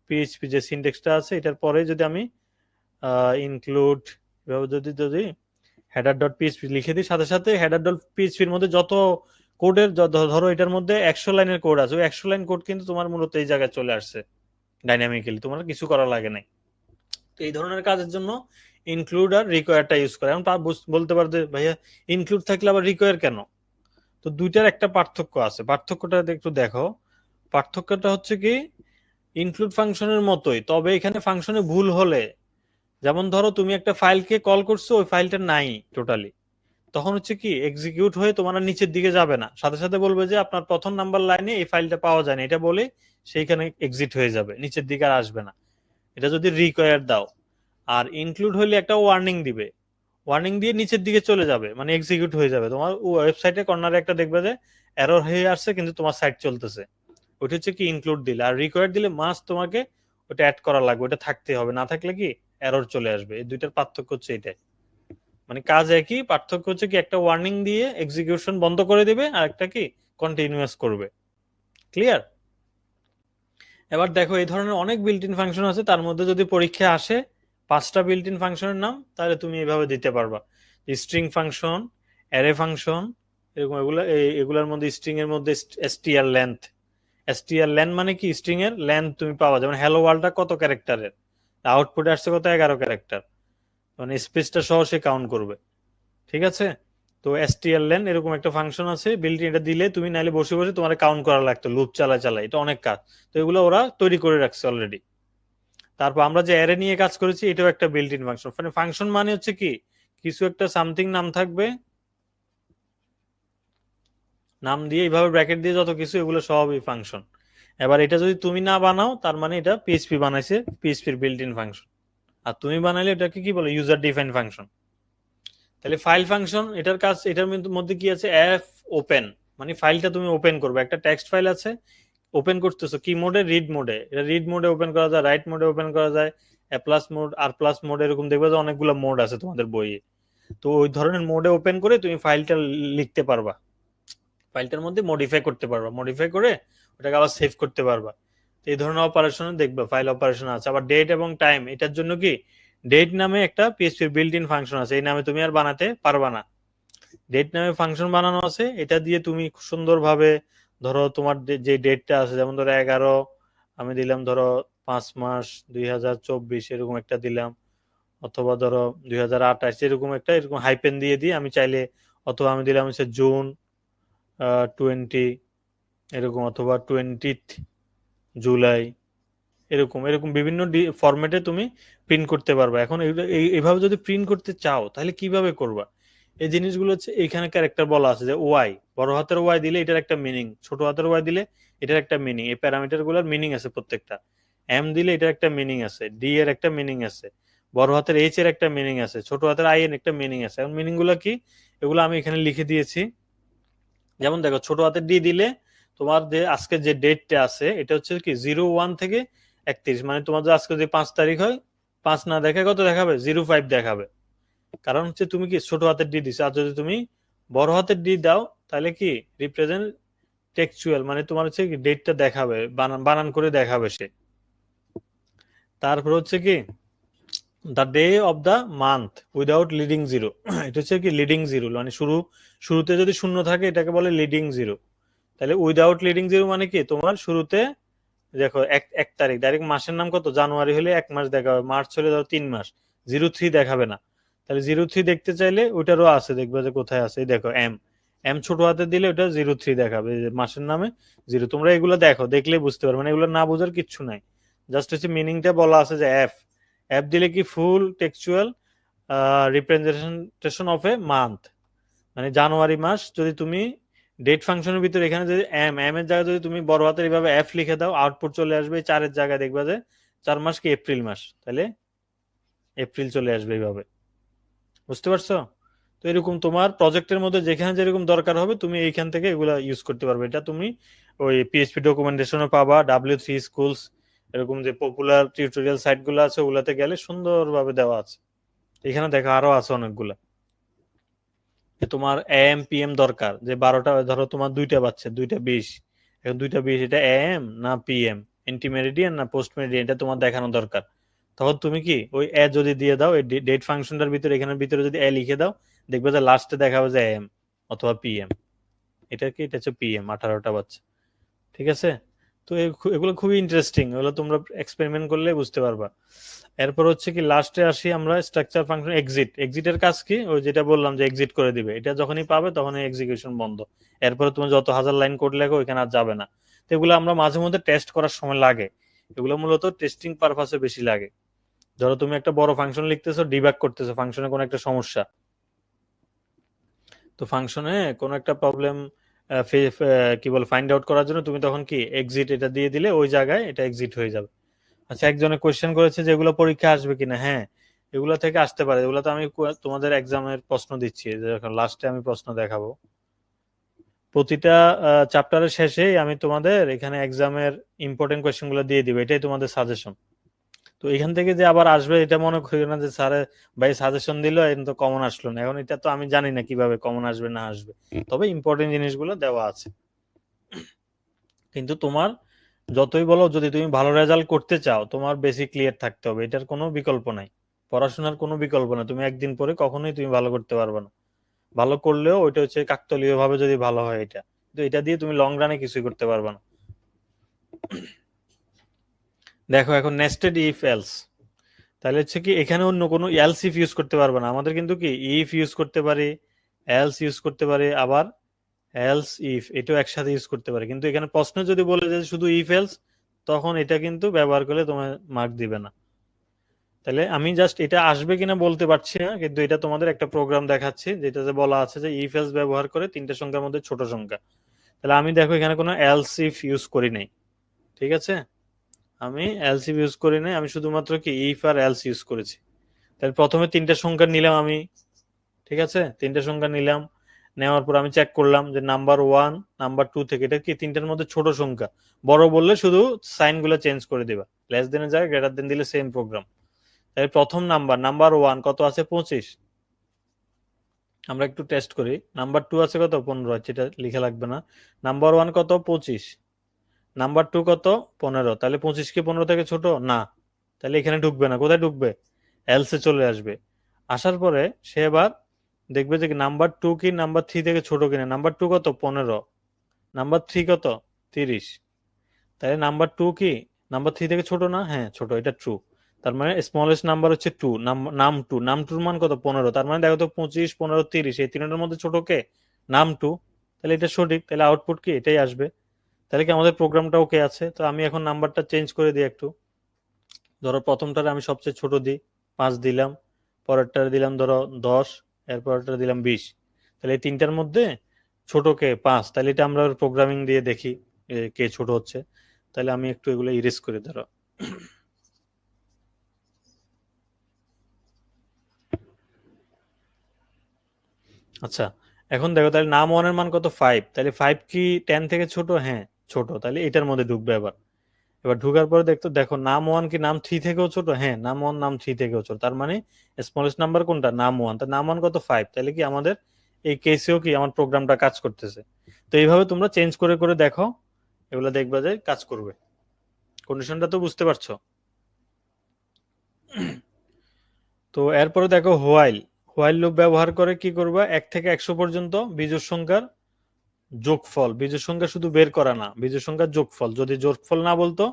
পিএইচপি যে সিনট্যাক্সটা আছে এটার পরে যদি আমি ইনক্লুড এভাবে যদি যদি হেডার ডট পিএইচপি লিখে দিই, সাথে সাথে হেডার ডট পিএইচপির মধ্যে যত কোডের, ধরো এটার মধ্যে 100 লাইনের কোড আছে, ওই 100 লাইন কোড কিন্তু তোমার মূলত এই জায়গায় চলে আসছে ডাইনামিক্যালি, তোমার কিছু করা লাগে নাই। তো এই ধরনের কাজের জন্য ইনক্লুড আর রিকোয়ারটা ইউজ করে। এখন বলতে পারবে ভাইয়া ইনক্লুড থাকলে আবার রিকোয়ার কেন? তো দুইটার একটা পার্থক্য আছে, পার্থক্যটা একটু দেখো। পার্থক্যটা হচ্ছে কি, ইনক্লুড ফাংশনের মতোই, তবে এখানে ফাংশনে ভুল হলে, যেমন ধরো তুমি একটা ফাইলকে কল করছো, ওই ফাইলটা নাই টোটালি, তখন হচ্ছে কি এক্সিকিউট হয়ে তোমার আর নিচের দিকে যাবে না, সাথে সাথে বলবে যে আপনার প্রথম নাম্বার লাইনে এই ফাইলটা পাওয়া যায় না, এটা বলে সেইখানে এক্সিট হয়ে যাবে, নিচের দিকে আর আসবে না। এটা যদি রিকোয়ার দাও। আর ইনক্লুড হলে একটা ওয়ার্নিং দিবে, ওয়ার্নিং দিয়ে নিচের দিকে চলে যাবে, মানে এক্সিকিউট হয়ে যাবে, তোমার ওয়েবসাইটে কর্নারে একটা দেখবে যে এরর হয়ে আসছে কিন্তু তোমার সাইট চলতেছে, ওটা হচ্ছে কি ইনক্লুড দিলে। আর রিকোয়ার দিলে মাস্ট তোমাকে ওটা অ্যাড করা লাগবে, ওটা থাকতে হবে, না থাকলে কি এরর চলে আসবে। এই দুইটার পার্থক্য হচ্ছে এটাই, মানে কাজ একই, পার্থক্য হচ্ছে কি একটা ওয়ার্নিং দিয়ে এক্সিকিউশন বন্ধ করে দিবে, আর একটা কি কন্টিনিউয়াস করবে। ক্লিয়ার? এবার দেখো এই ধরনের অনেক বিল্ট ইন ফাংশন আছে, তার মধ্যে যদি পরীক্ষা আসে 5টা বিল্ট ইন ফাংশনের নাম, তাহলে তুমি এইভাবে দিতে পারবা, স্ট্রিং ফাংশন, অ্যারে ফাংশন, এরকম এগুলার মধ্যে স্ট্রিং এর মধ্যে str লেন্থ, str লেন্থ মানে কি স্ট্রিং এর লেন্থ তুমি পাওয়া, যেমন হ্যালো ওয়ার্ল্ডটা কত ক্যারেক্টারের, আউটপুটে আসছে কত 11 ক্যারেক্টার, মানে স্পেসটা সহ সে কাউন্ট করবে। ঠিক আছে? তো strlen এরকম একটা ফাংশন আছে বিল্ট ইন, এটা দিলে তুমি নাইলে বসে বসে তোমার কাউন্ট করা লাগতো লুপ চালা, এটা অনেক কাজ, তো এগুলো ওরা তৈরি করে রাখছে অলরেডি। তারপর আমরা যে অ্যারে নিয়ে কাজ করেছি, এটাও একটা বিল্ট ইন ফাংশন। মানে ফাংশন মানে হচ্ছে কি, কিছু একটা সামথিং নাম থাকবে, নাম দিয়ে এইভাবে ব্র্যাকেট দিয়ে যত কিছু, এগুলো সবই ফাংশন। এবার এটা যদি তুমি না বানাও, তার মানে এটা পিএইচপি বানাইছে, পিএইচপির বিল্ট ইন ফাংশন। আর তুমি বানাইলে এটাকে কি বলে, ইউজার ডিফাইন ফাংশন। তাহলে ফাইল ফাংশন, এটার কাজ, এটার মধ্যে কি আছে, এফ ওপেন, মানে ফাইলটা তুমি ওপেন করবে, একটা টেক্সট ফাইল আছে, ওপেন করতেছো কি মোডে, রিড মোডে, এটা রিড মোডে ওপেন করা যায়, রাইট মোডে ওপেন করা যায়, এ প্লাস মোড, আর প্লাস মোড, এরকম দেখবে যে অনেকগুলো মোড আছে তোমাদের বইয়ে। তো ওই ধরনের মোডে ওপেন করে তুমি ফাইলটা লিখতে পারবা, ফাইলটার মধ্যে মডিফাই করতে পারবা, মডিফাই করে ওটাকে আবার সেভ করতে পারবা। তো এই ধরনের অপারেশন দেখবে, ফাইল অপারেশন আছে। আবার ডেট এবং টাইম, এটার জন্য কি ডেট নামে একটা পিএইচপি বিল্ট ইন ফাংশন আছে, এই নামে তুমি আর বানাতে পারবা না। ডেট নামে ফাংশন বানানো আছে, এটা দিয়ে তুমি সুন্দরভাবে ধরো তোমার যে ডেটটা আছে, যেমন ধরো 11 আমি দিলাম, ধরো 5 মাস 2024 এরকম একটা দিলাম, অথবা ধরো 2028 এরকম একটা, এরকম হাইপেন দিয়ে দিই আমি চাইলে, অথবা আমি দিলাম হচ্ছে জুন 20 এরকম, অথবা 20 জুলাই, এরকম এরকম বিভিন্ন ফরম্যাটে তুমি প্রিন্ট করতে পারবা। এখন এইভাবে যদি প্রিন্ট করতে চাও তাহলে কিভাবে করবা, এই জিনিসগুলো হচ্ছে এইখানে ক্যারেক্টার বলা আছে, যে ওয়াই, বড় হাতের ওয়াই দিলে এটার একটা মিনিং, ছোট হাতের ওয়াই দিলে এটার একটা মিনিং, এই প্যারামিটার গুলোর মিনিং আছে প্রত্যেকটা। এম দিলে এটার একটা মিনিং আছে, ডি এর একটা মিনিং আছে, বড় হাতের এইচ এর একটা মিনিং আছে, ছোট হাতের আই এর একটা মিনিং আছে। এখন মিনিং গুলো কি, এগুলো আমি এখানে লিখে দিয়েছি। যেমন দেখো, ছোট হাতের ডি দিলে তোমার যে আজকে যে ডেটটা আছে, এটা হচ্ছে কি 01 থেকে 31, মানে তোমার যে আজকে যদি 5 তারিখ হয়, 5 না দেখে কত দেখাবে, 05 দেখাবে, কারণ হচ্ছে তুমি কি ছোট হাতের ডি দিছো। আর যদি তুমি বড় হাতের ডি দাও, তাহলে কি রিপ্রেজেন্ট টেক্সচুয়াল, মানে তোমার হচ্ছে কি ডেটটা দেখাবে, বানান বানান করে দেখাবে সে। তারপর হচ্ছে কি the day of the month without leading zero, এটা হচ্ছে কি লিডিং জিরো, মানে শুরুতে যদি শূন্য থাকে এটাকে বলে লিডিং জিরো। তাহলে উইদাউট লিডিং জিরো মানে কি, তোমার শুরুতে দেখো 1 তারিখ, ডাইরেক্ট মাসের নাম কত, জানুয়ারি হলে 1 মাস দেখাবে, মার্চ হলে ধরো 3 মাস, 03 দেখাবে না। তাহলে 03 দেখতে চাইলে ওইটারও আছে, দেখবে যে কোথায় আছে, দেখো এম, এম ছোট হাতে দিলে ওটা 03 দেখাবে, মাসের নামে জিরো। তোমরা এগুলো দেখো, দেখলেই বুঝতে পারবে, মানে এগুলো না বোঝার কিচ্ছু নাই, জাস্ট হচ্ছে মিনিংটা বলা আছে যে এফ, এফ দিলে কি full textual representation of a month, মানে জানুয়ারি মাস। যদি তুমি ডেট ফাংশনের ভিতরে এখানে যদি এম এর জায়গায় যদি তুমি বড় হাতের এইভাবে এফ লিখে দাও, আউটপুট চলে আসবে 4-এর জায়গায়, দেখবা যে 4 মাস কি এপ্রিল মাস, তাহলে এপ্রিল চলে আসবে এইভাবে। বুঝতে পারছো? তো এরকম তোমার প্রজেক্টের মধ্যে যেখানে যেরকম দরকার হবে তুমি এইখান থেকে এগুলা ইউজ করতে পারবে। এটা তুমি ওই পিএইচপি ডকুমেন্টেশনে পাবা, W3 স্কুলস এরকম যে পপুলার টিউটোরিয়াল সাইট গুলো আছে ওগুলাতে গেলে সুন্দরভাবে দেওয়া আছে। এখানে দেখো আরো আছে অনেকগুলা। তোমার এম পিএম দরকার, যে 12টা, ধরো তোমার 2টা বাচ্চা, 2:20, এখন 2:20 এটা এম না পিএম, ইন্টিমেরিডিয়ান না পোস্ট মেরিডিয়ান, এটা তোমার দেখানো দরকার। তখন তুমি কি ওই এ যদি দিয়ে দাও, এই ডেট ফাংশনটার ভিতরে এখানের ভিতরে যদি এ লিখে দাও, দেখবে যে লাস্টে দেখাবে যে এম অথবা পিএম। এটা কি, এটা হচ্ছে পিএম, 18টা বাচ্চা। ঠিক আছে? তো এগুলো খুবই ইন্টারেস্টিং, এগুলো তোমরা এক্সপেরিমেন্ট করলে বুঝতে পারবা। এরপর হচ্ছে কি লাস্টে আসি আমরা স্ট্রাকচার ফাংশন এক্সিট। এক্সিটের কাজ কি? ওই যেটা বললাম যে এক্সিট করে দিবে, এটা যখনই পাবে তখনই এক্সিকিউশন বন্ধ। এরপরে তুমি যত হাজার লাইন কোড লেখো ওইখানে আর যাবে না। তো এগুলো আমরা মাঝে মধ্যে টেস্ট করার সময় লাগে, এগুলো মূলত টেস্টিং পারপাসে বেশি লাগে। ধরো তুমি একটা বড় ফাংশন লিখতেছো, ডিবাগ করতেছো ফাংশনে কোনো একটা সমস্যা, তো ফাংশনে কোনো একটা প্রবলেম কি বলে ফাইন্ড আউট করার জন্য তুমি তখন কি এক্সিট এটা দিয়ে দিলে ওই জায়গায় এটা এক্সিট হয়ে যাবে। আচ্ছা, একজনে কোয়েশ্চেন করেছে যে এগুলো পরীক্ষা আসবে কিনা। হ্যাঁ, এগুলো থেকে আসতে পারে, এগুলো তো আমি তোমাদের এক্সামের প্রশ্ন দিচ্ছি, যখন লাস্টে আমি প্রশ্ন দেখাবো প্রতিটা চ্যাপ্টারের শেষেই আমি তোমাদের এখানে এক্সামের ইম্পর্টেন্ট কোয়েশ্চেন গুলো দিয়ে দিব, এটাই তোমাদের সাজেশন। তো এখান থেকে যে আবার আসবে এটা মনে করি না যে স্যারে ভাই সাজেশন দিল এখন তো কমন আসলো না, এখন এটা তো আমি জানি না কিভাবে কমন আসবে না আসবে, তবে ইম্পর্টেন্ট জিনিসগুলো দেওয়া আছে। কিন্তু তোমার যতই বলো, যদি তুমি ভালো রেজাল্ট করতে চাও তোমার বেসিক ক্লিয়ার থাকতে হবে, এটার কোনো বিকল্প নাই, পড়াশোনার কোনো বিকল্প না। তুমি একদিন পরে কখনোই তুমি ভালো করতে পারবে না, ভালো করলেও ওইটা হচ্ছে কাকতালীয় ভাবে যদি ভালো হয় এটা, কিন্তু এটা দিয়ে তুমি লং রানে কিছুই করতে পারবে না। দেখো এখন নেস্টেড ইফ এলস, তাহলে হচ্ছে কি এখানে অন্য কোনো এলস ইফ ইউজ করতে পারবে না, আমাদের কিন্তু কি ইফ ইউজ করতে পারি, এলস ইউজ করতে পারি, আবার এলস ইফ এটাও একসাথে ইউজ করতে পারে। কিন্তু এখানে প্রশ্ন যদি বলে যে শুধু ইফ এলস, তখন এটা কিন্তু ব্যবহার করলে তোমার মার্ক দিবে না। তাহলে আমি জাস্ট এটা আসবে কিনা বলতে পারছি না, কিন্তু এটা তোমাদের একটা প্রোগ্রাম দেখাচ্ছি যেটাতে বলা আছে যে ইফ এলস ব্যবহার করে 3টে সংখ্যার মধ্যে ছোট সংখ্যা। তাহলে আমি দেখো এখানে কোনো এলস ইফ ইউজ করি নাই, ঠিক আছে? আমি এলস ইফ ইউজ করি নাই, আমি শুধুমাত্র কি ইফ আর এলস ইউজ করেছি। তাহলে প্রথমে 3টে সংখ্যা নিলাম আমি, ঠিক আছে? 3টে সংখ্যা নিলাম, নেওয়ার পর আমি চেক করলাম যে নাম্বার 1 নাম্বার 2 থেকে এটা কি 3টার মধ্যে ছোট সংখ্যা, বড় বললে শুধু সাইন গুলো চেঞ্জ করে দিবা, লেস দেনের জায়গায় গ্রেটার দেন দিলে সেম প্রোগ্রাম। তাহলে প্রথম নাম্বার 1 কত আছে? 25। আমরা একটু টেস্ট করি। নাম্বার 2 আছে কত? 15 আছে, এটা লিখে লাগবে না। নাম্বার 1 কত? 25। নাম্বার 2 কত? 15। তাহলে 25 কি 15 থেকে ছোট না, তাহলে এখানে ঢুকবে না। কোথায় ঢুকবে? এলসে চলে আসবে। আসার পরে সে এবার দেখবে যে নাম্বার 2 কি নাম্বার 3 থেকে ছোট কিনা। নাম্বার 2 কত? 15। নাম্বার 3 কত? 30। তাহলে নাম্বার 2 কি নাম্বার 3 থেকে ছোট না? হ্যাঁ ছোট, এটা ট্রু। তার মানে স্মলেস্ট নাম্বার হচ্ছে 2, নাম 2, নাম 2 এর মান কত? 15। তার মানে দেখো তো 25, 15, 30 এই তিনটার মধ্যে ছোট কে? নাম 2। তাহলে এটা সঠিক, তাহলে আউটপুট কি এটাই আসবে। তাহলে কি আমাদের প্রোগ্রামটা ওকে আছে? তো আমি এখন নাম্বারটা চেঞ্জ করে দিই একটু। ধরো প্রথমটার আমি সবচেয়ে ছোট দিই, 5 দিলাম, পরেরটা দিলাম ধরো 10, এরপরটা দিলাম 20। তাহলে এই তিনটার মধ্যে ছোট কে? 5। তাহলে এটা আমরা প্রোগ্রামিং দিয়ে দেখি কে ছোট হচ্ছে। তাহলে আমি একটু এগুলো ইরেজ করে ধরো। আচ্ছা, এখন দেখো তাহলে নাম 1 এর মান কত? 5। তাহলে 5 কি 10 থেকে ছোট? হ্যাঁ ছোট, তাহলে এটার মধ্যে ঢুকবে। এবার এবার ঢুকার পরে দেখো নাম 1 কি নাম 3 থেকেও ছোট? হ্যাঁ নাম 1 নাম 3 থেকেও ছোট। তার মানে স্মলেস্ট নাম্বার কোনটা? নাম 1। তা নাম 1 কত? 5। তাহলে কি আমাদের এই কেসেও কি আমার প্রোগ্রামটা কাজ করতেছে। তো এইভাবে তোমরা চেঞ্জ করে করে দেখো, এগুলো দেখবা যে কাজ করবে। কন্ডিশনটা তো বুঝতে পারছো? তো এরপরে দেখো হোয়াইল। হোয়াইল লুপ ব্যবহার করে কি করবা? 1 থেকে 100 পর্যন্ত বিজোড় সংখ্যার যোগফল, বিজোড় সংখ্যা শুধু বের করা না, বিজোড় সংখ্যার যোগফল। যদি যোগফল না বলতো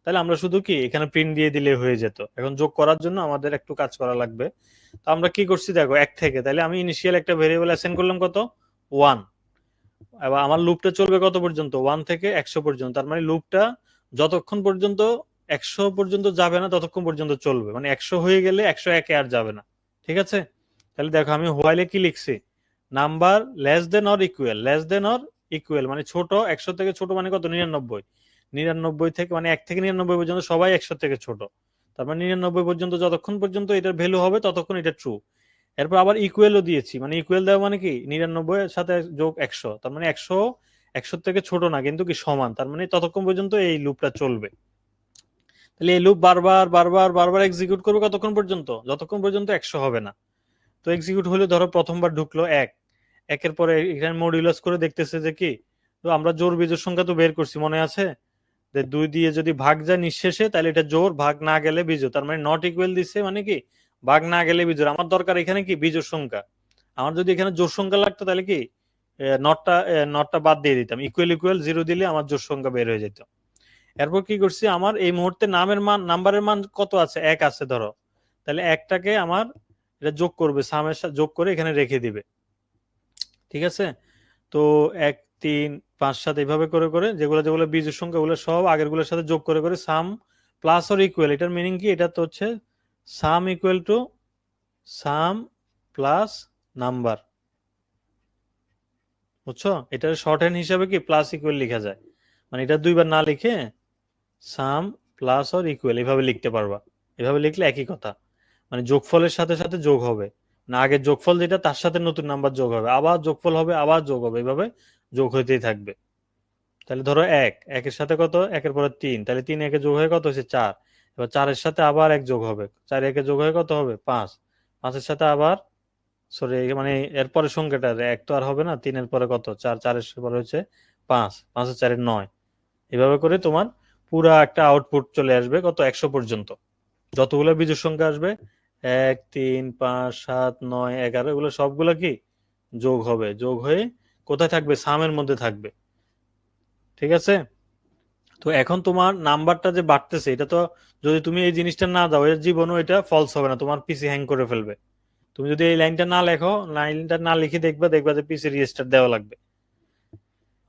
তাহলে আমরা শুধু কি এখানে প্রিন্ট দিয়ে দিলে হয়ে যেত। এখন যোগ করার জন্য আমাদের একটু কাজ করা লাগবে। তো আমরা কি করছি দেখো, 1 থেকে, তাহলে আমি ইনিশিয়াল একটা ভেরিয়েবল অ্যাসাইন করলাম কত? 1। এবার আমার লুপটা চলবে কত পর্যন্ত? 1 থেকে 100 পর্যন্ত। তার মানে লুপটা যতক্ষণ পর্যন্ত 100 পর্যন্ত যাবে না ততক্ষণ পর্যন্ত চলবে, মানে 100 হয়ে গেলে 101 আর যাবে না। ঠিক আছে, তাহলে দেখো আমি হোয়াইলে কি লিখছি, number less than or equal, less than or equal মানে ছোট, 100 থেকে ছোট মানে কত, 99, 99 থেকে মানে 1 থেকে 99 পর্যন্ত সবাই 100 থেকে ছোট, তার মানে 99 পর্যন্ত যতক্ষণ পর্যন্ত এটার ভ্যালু হবে ততক্ষণ এটা ট্রু। এরপর আবার ইকুয়ালও দিয়েছি, মানে ইকুয়াল দেওয়া মানে কি 99 এর সাথে যোগ 100, তার মানে 100 100 থেকে ছোট না কিন্তু কি সমান, তার মানে ততক্ষণ পর্যন্ত এই লুপটা চলবে। তাহলে এই লুপ বারবার বারবার বারবার এক্সিকিউট করবে কতক্ষণ পর্যন্ত, যতক্ষণ পর্যন্ত 100 হবে না। তো এক্সিকিউট হলে ধরো প্রথমবার ঢুকলো 1, একের পরে এখানে মডিউলাস করে দেখতেছে যে কি, তো আমরা জোড় বিজোড় সংখ্যা তো বের করছি মনে আছে, যে 2 দিয়ে যদি ভাগ যায় নিঃশেষে তাহলে এটা জোড়, ভাগ না গেলে বিজোড়, তার মানে নট ইকুয়াল দিচ্ছে মানে কি ভাগ না গেলে বিজোড়। আমার দরকার এখানে কি বিজোড় সংখ্যা, আমার যদি এখানে জোড় সংখ্যা লাগতো তাহলে কি নটটা নটটা বাদ দিয়ে দিতাম, ইকুয়াল ইকুয়াল 0 দিলে আমার জোড় সংখ্যা বের হয়ে যেত। এরপর কি করছি, আমার এই মুহূর্তে নামের মান নাম্বারের মান কত আছে, 1 আছে ধরো, তাহলে একটাকে আমার এটা যোগ করবে, সামের সাথে যোগ করে এখানে রেখে দিবে। ঠিক আছে, তো 1 3 5 7 এইভাবে করে করে যেগুলো যেগুলো বিজোড় সংখ্যা ওগুলো সব আগের গুলোর সাথে যোগ করে করে সাম প্লাস অর ইকুয়াল, এটার মিনিং কি, এটা তো হচ্ছে সাম equal to some plus number, বুঝছো, এটার শর্ট হ্যান্ড হিসাবে কি প্লাস ইকুয়াল লেখা যায়, মানে এটা দুইবার না লিখে সাম প্লাস অর ইকুয়াল এভাবে লিখতে পারবা। এভাবে লিখলে একই কথা, মানে যোগফলের সাথে সাথে যোগ হবে, না আগের যোগফল যেটা তার সাথে নতুন নাম্বার যোগ হবে, আবার যোগফল হবে আবার যোগ হবে, এভাবে যোগ হইতেই থাকবে। তাহলে ধরো 1 এর সাথে কত, 1 এর পরে 3, তাহলে 3 একে যোগ হয়ে কত হচ্ছে 4, এবার 4 এর সাথে আবার 1 যোগ হবে, 4 একে যোগ হয়ে কত হবে 5, 5 এর সাথে আবার সরি মানে এরপরে সংখ্যাটা 1 তো আর হবে না, 3 এর পরে কত 4, 4 এর পরে হচ্ছে 5, 5 এর 4 9, এভাবে করে তোমার পুরা একটা আউটপুট চলে আসবে কত 100 পর্যন্ত। যতগুলো বিজোড় সংখ্যা আসবে 1 3 5 7 9 11 এগুলো সবগুলো কি যোগ হবে, যোগ হয়ে কোথায় থাকবে, সামের মধ্যে থাকবে। ঠিক আছে, তো এখন তোমার নাম্বারটা যে বাড়তেছে এটা তো যদি তুমি এই জিনিসটা না দাও এর জীবনও এটা ফলস হবে না, তোমার পিসি হ্যাং করে ফেলবে। তুমি যদি এই লাইনটা না লেখো, লাইনটা না লিখে দেখবা দেখবা যে পিসি রিস্টার্ট দেওয়া লাগবে,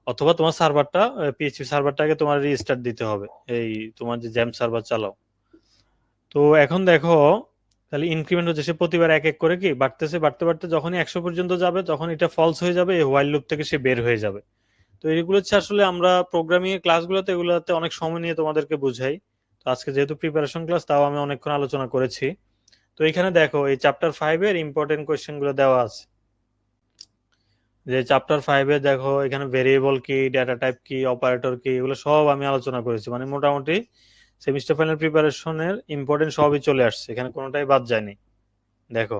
অথবা তোমার সার্ভারটা পিএইচপি সার্ভারটাকে তোমার রিস্টার্ট দিতে হবে, এই তোমার যে জ্যাম সার্ভার চালাও। তো এখন দেখো তাহলে ইনক্রিমেন্ট হচ্ছে, সে প্রতিবার এক এক করে কি বাড়তেছে, বাড়তে বাড়তে যখনই 100 পর্যন্ত যাবে তখন এটা ফলস হয়ে যাবে, এই হোয়াইল লুপ থেকে সে বের হয়ে যাবে। তো এগুলো হচ্ছে আসলে আমরা প্রোগ্রামিং এর ক্লাসগুলোতে এগুলোতে অনেক সময় নিয়ে তোমাদেরকে বুঝাই। তো আজকে যেহেতু প্রিপারেশন ক্লাস তাও আমি অনেকক্ষণ আলোচনা করেছি। তো এখানে দেখো এই চ্যাপ্টার 5 এর ইম্পর্টেন্ট কোয়েশ্চেন গুলো দেওয়া আছে, যে চ্যাপ্টার 5 এ দেখো এখানে ভেরিয়েবল কি, ডেটা টাইপ কি, অপারেটর কি, এগুলো সব আমি আলোচনা করেছি, মানে মোটামুটি সেমিস্টার ফাইনাল প্রিপারেশনের ইম্পর্টেন্ট সবই চলে আসছে, এখানে কোনোটাই বাদ যায়নি। দেখো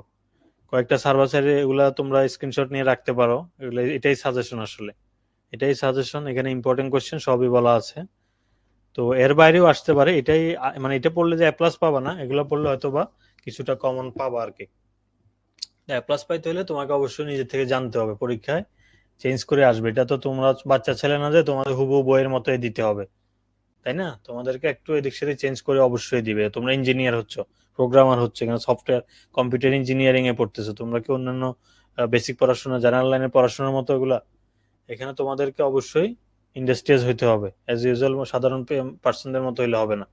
কয়েকটা সার্ভার সাইডে এগুলা তোমরা স্ক্রিনশট নিয়ে রাখতে পারো, এগুলো এটাই সাজেশন, আসলে এটাই সাজেশন, এখানে ইম্পর্টেন্ট কোয়েশ্চেন সবই বলা আছে। তো এর বাইরেও আসতে পারে, এটাই মানে এটা পড়লে যে এ প্লাস পাবা না, এগুলো পড়লে হয়তো বা কিছুটা কমন পাবা আর কি। এ প্লাস পাইতে হলে তোমাকে অবশ্যই নিজে থেকে জানতে হবে, পরীক্ষায় চেঞ্জ করে আসবে, এটা তো তোমরা বাচ্চা ছেলে না যে তোমাদের হুবহু বইয়ের মতোই দিতে হবে, তাই না, তোমাদেরকে একটু এদিক সেদিক চেঞ্জ করে অবশ্যই দিবে। তোমরা ইঞ্জিনিয়ার হচ্ছ, প্রোগ্রামার হচ্ছে, এখানে সফটওয়্যার কম্পিউটার ইঞ্জিনিয়ারিং এ পড়তেছো, তোমরা কি অন্যান্য বেসিক পড়াশোনা জেনারেল লাইনের পড়াশোনার মতো এগুলা, এখানে তোমাদেরকে অবশ্যই ইন্ডাস্ট্রিয়াস হইতে হবে, অ্যাজ ইউজুয়াল সাধারণ পার্সনদের মতো হইলে হবে না।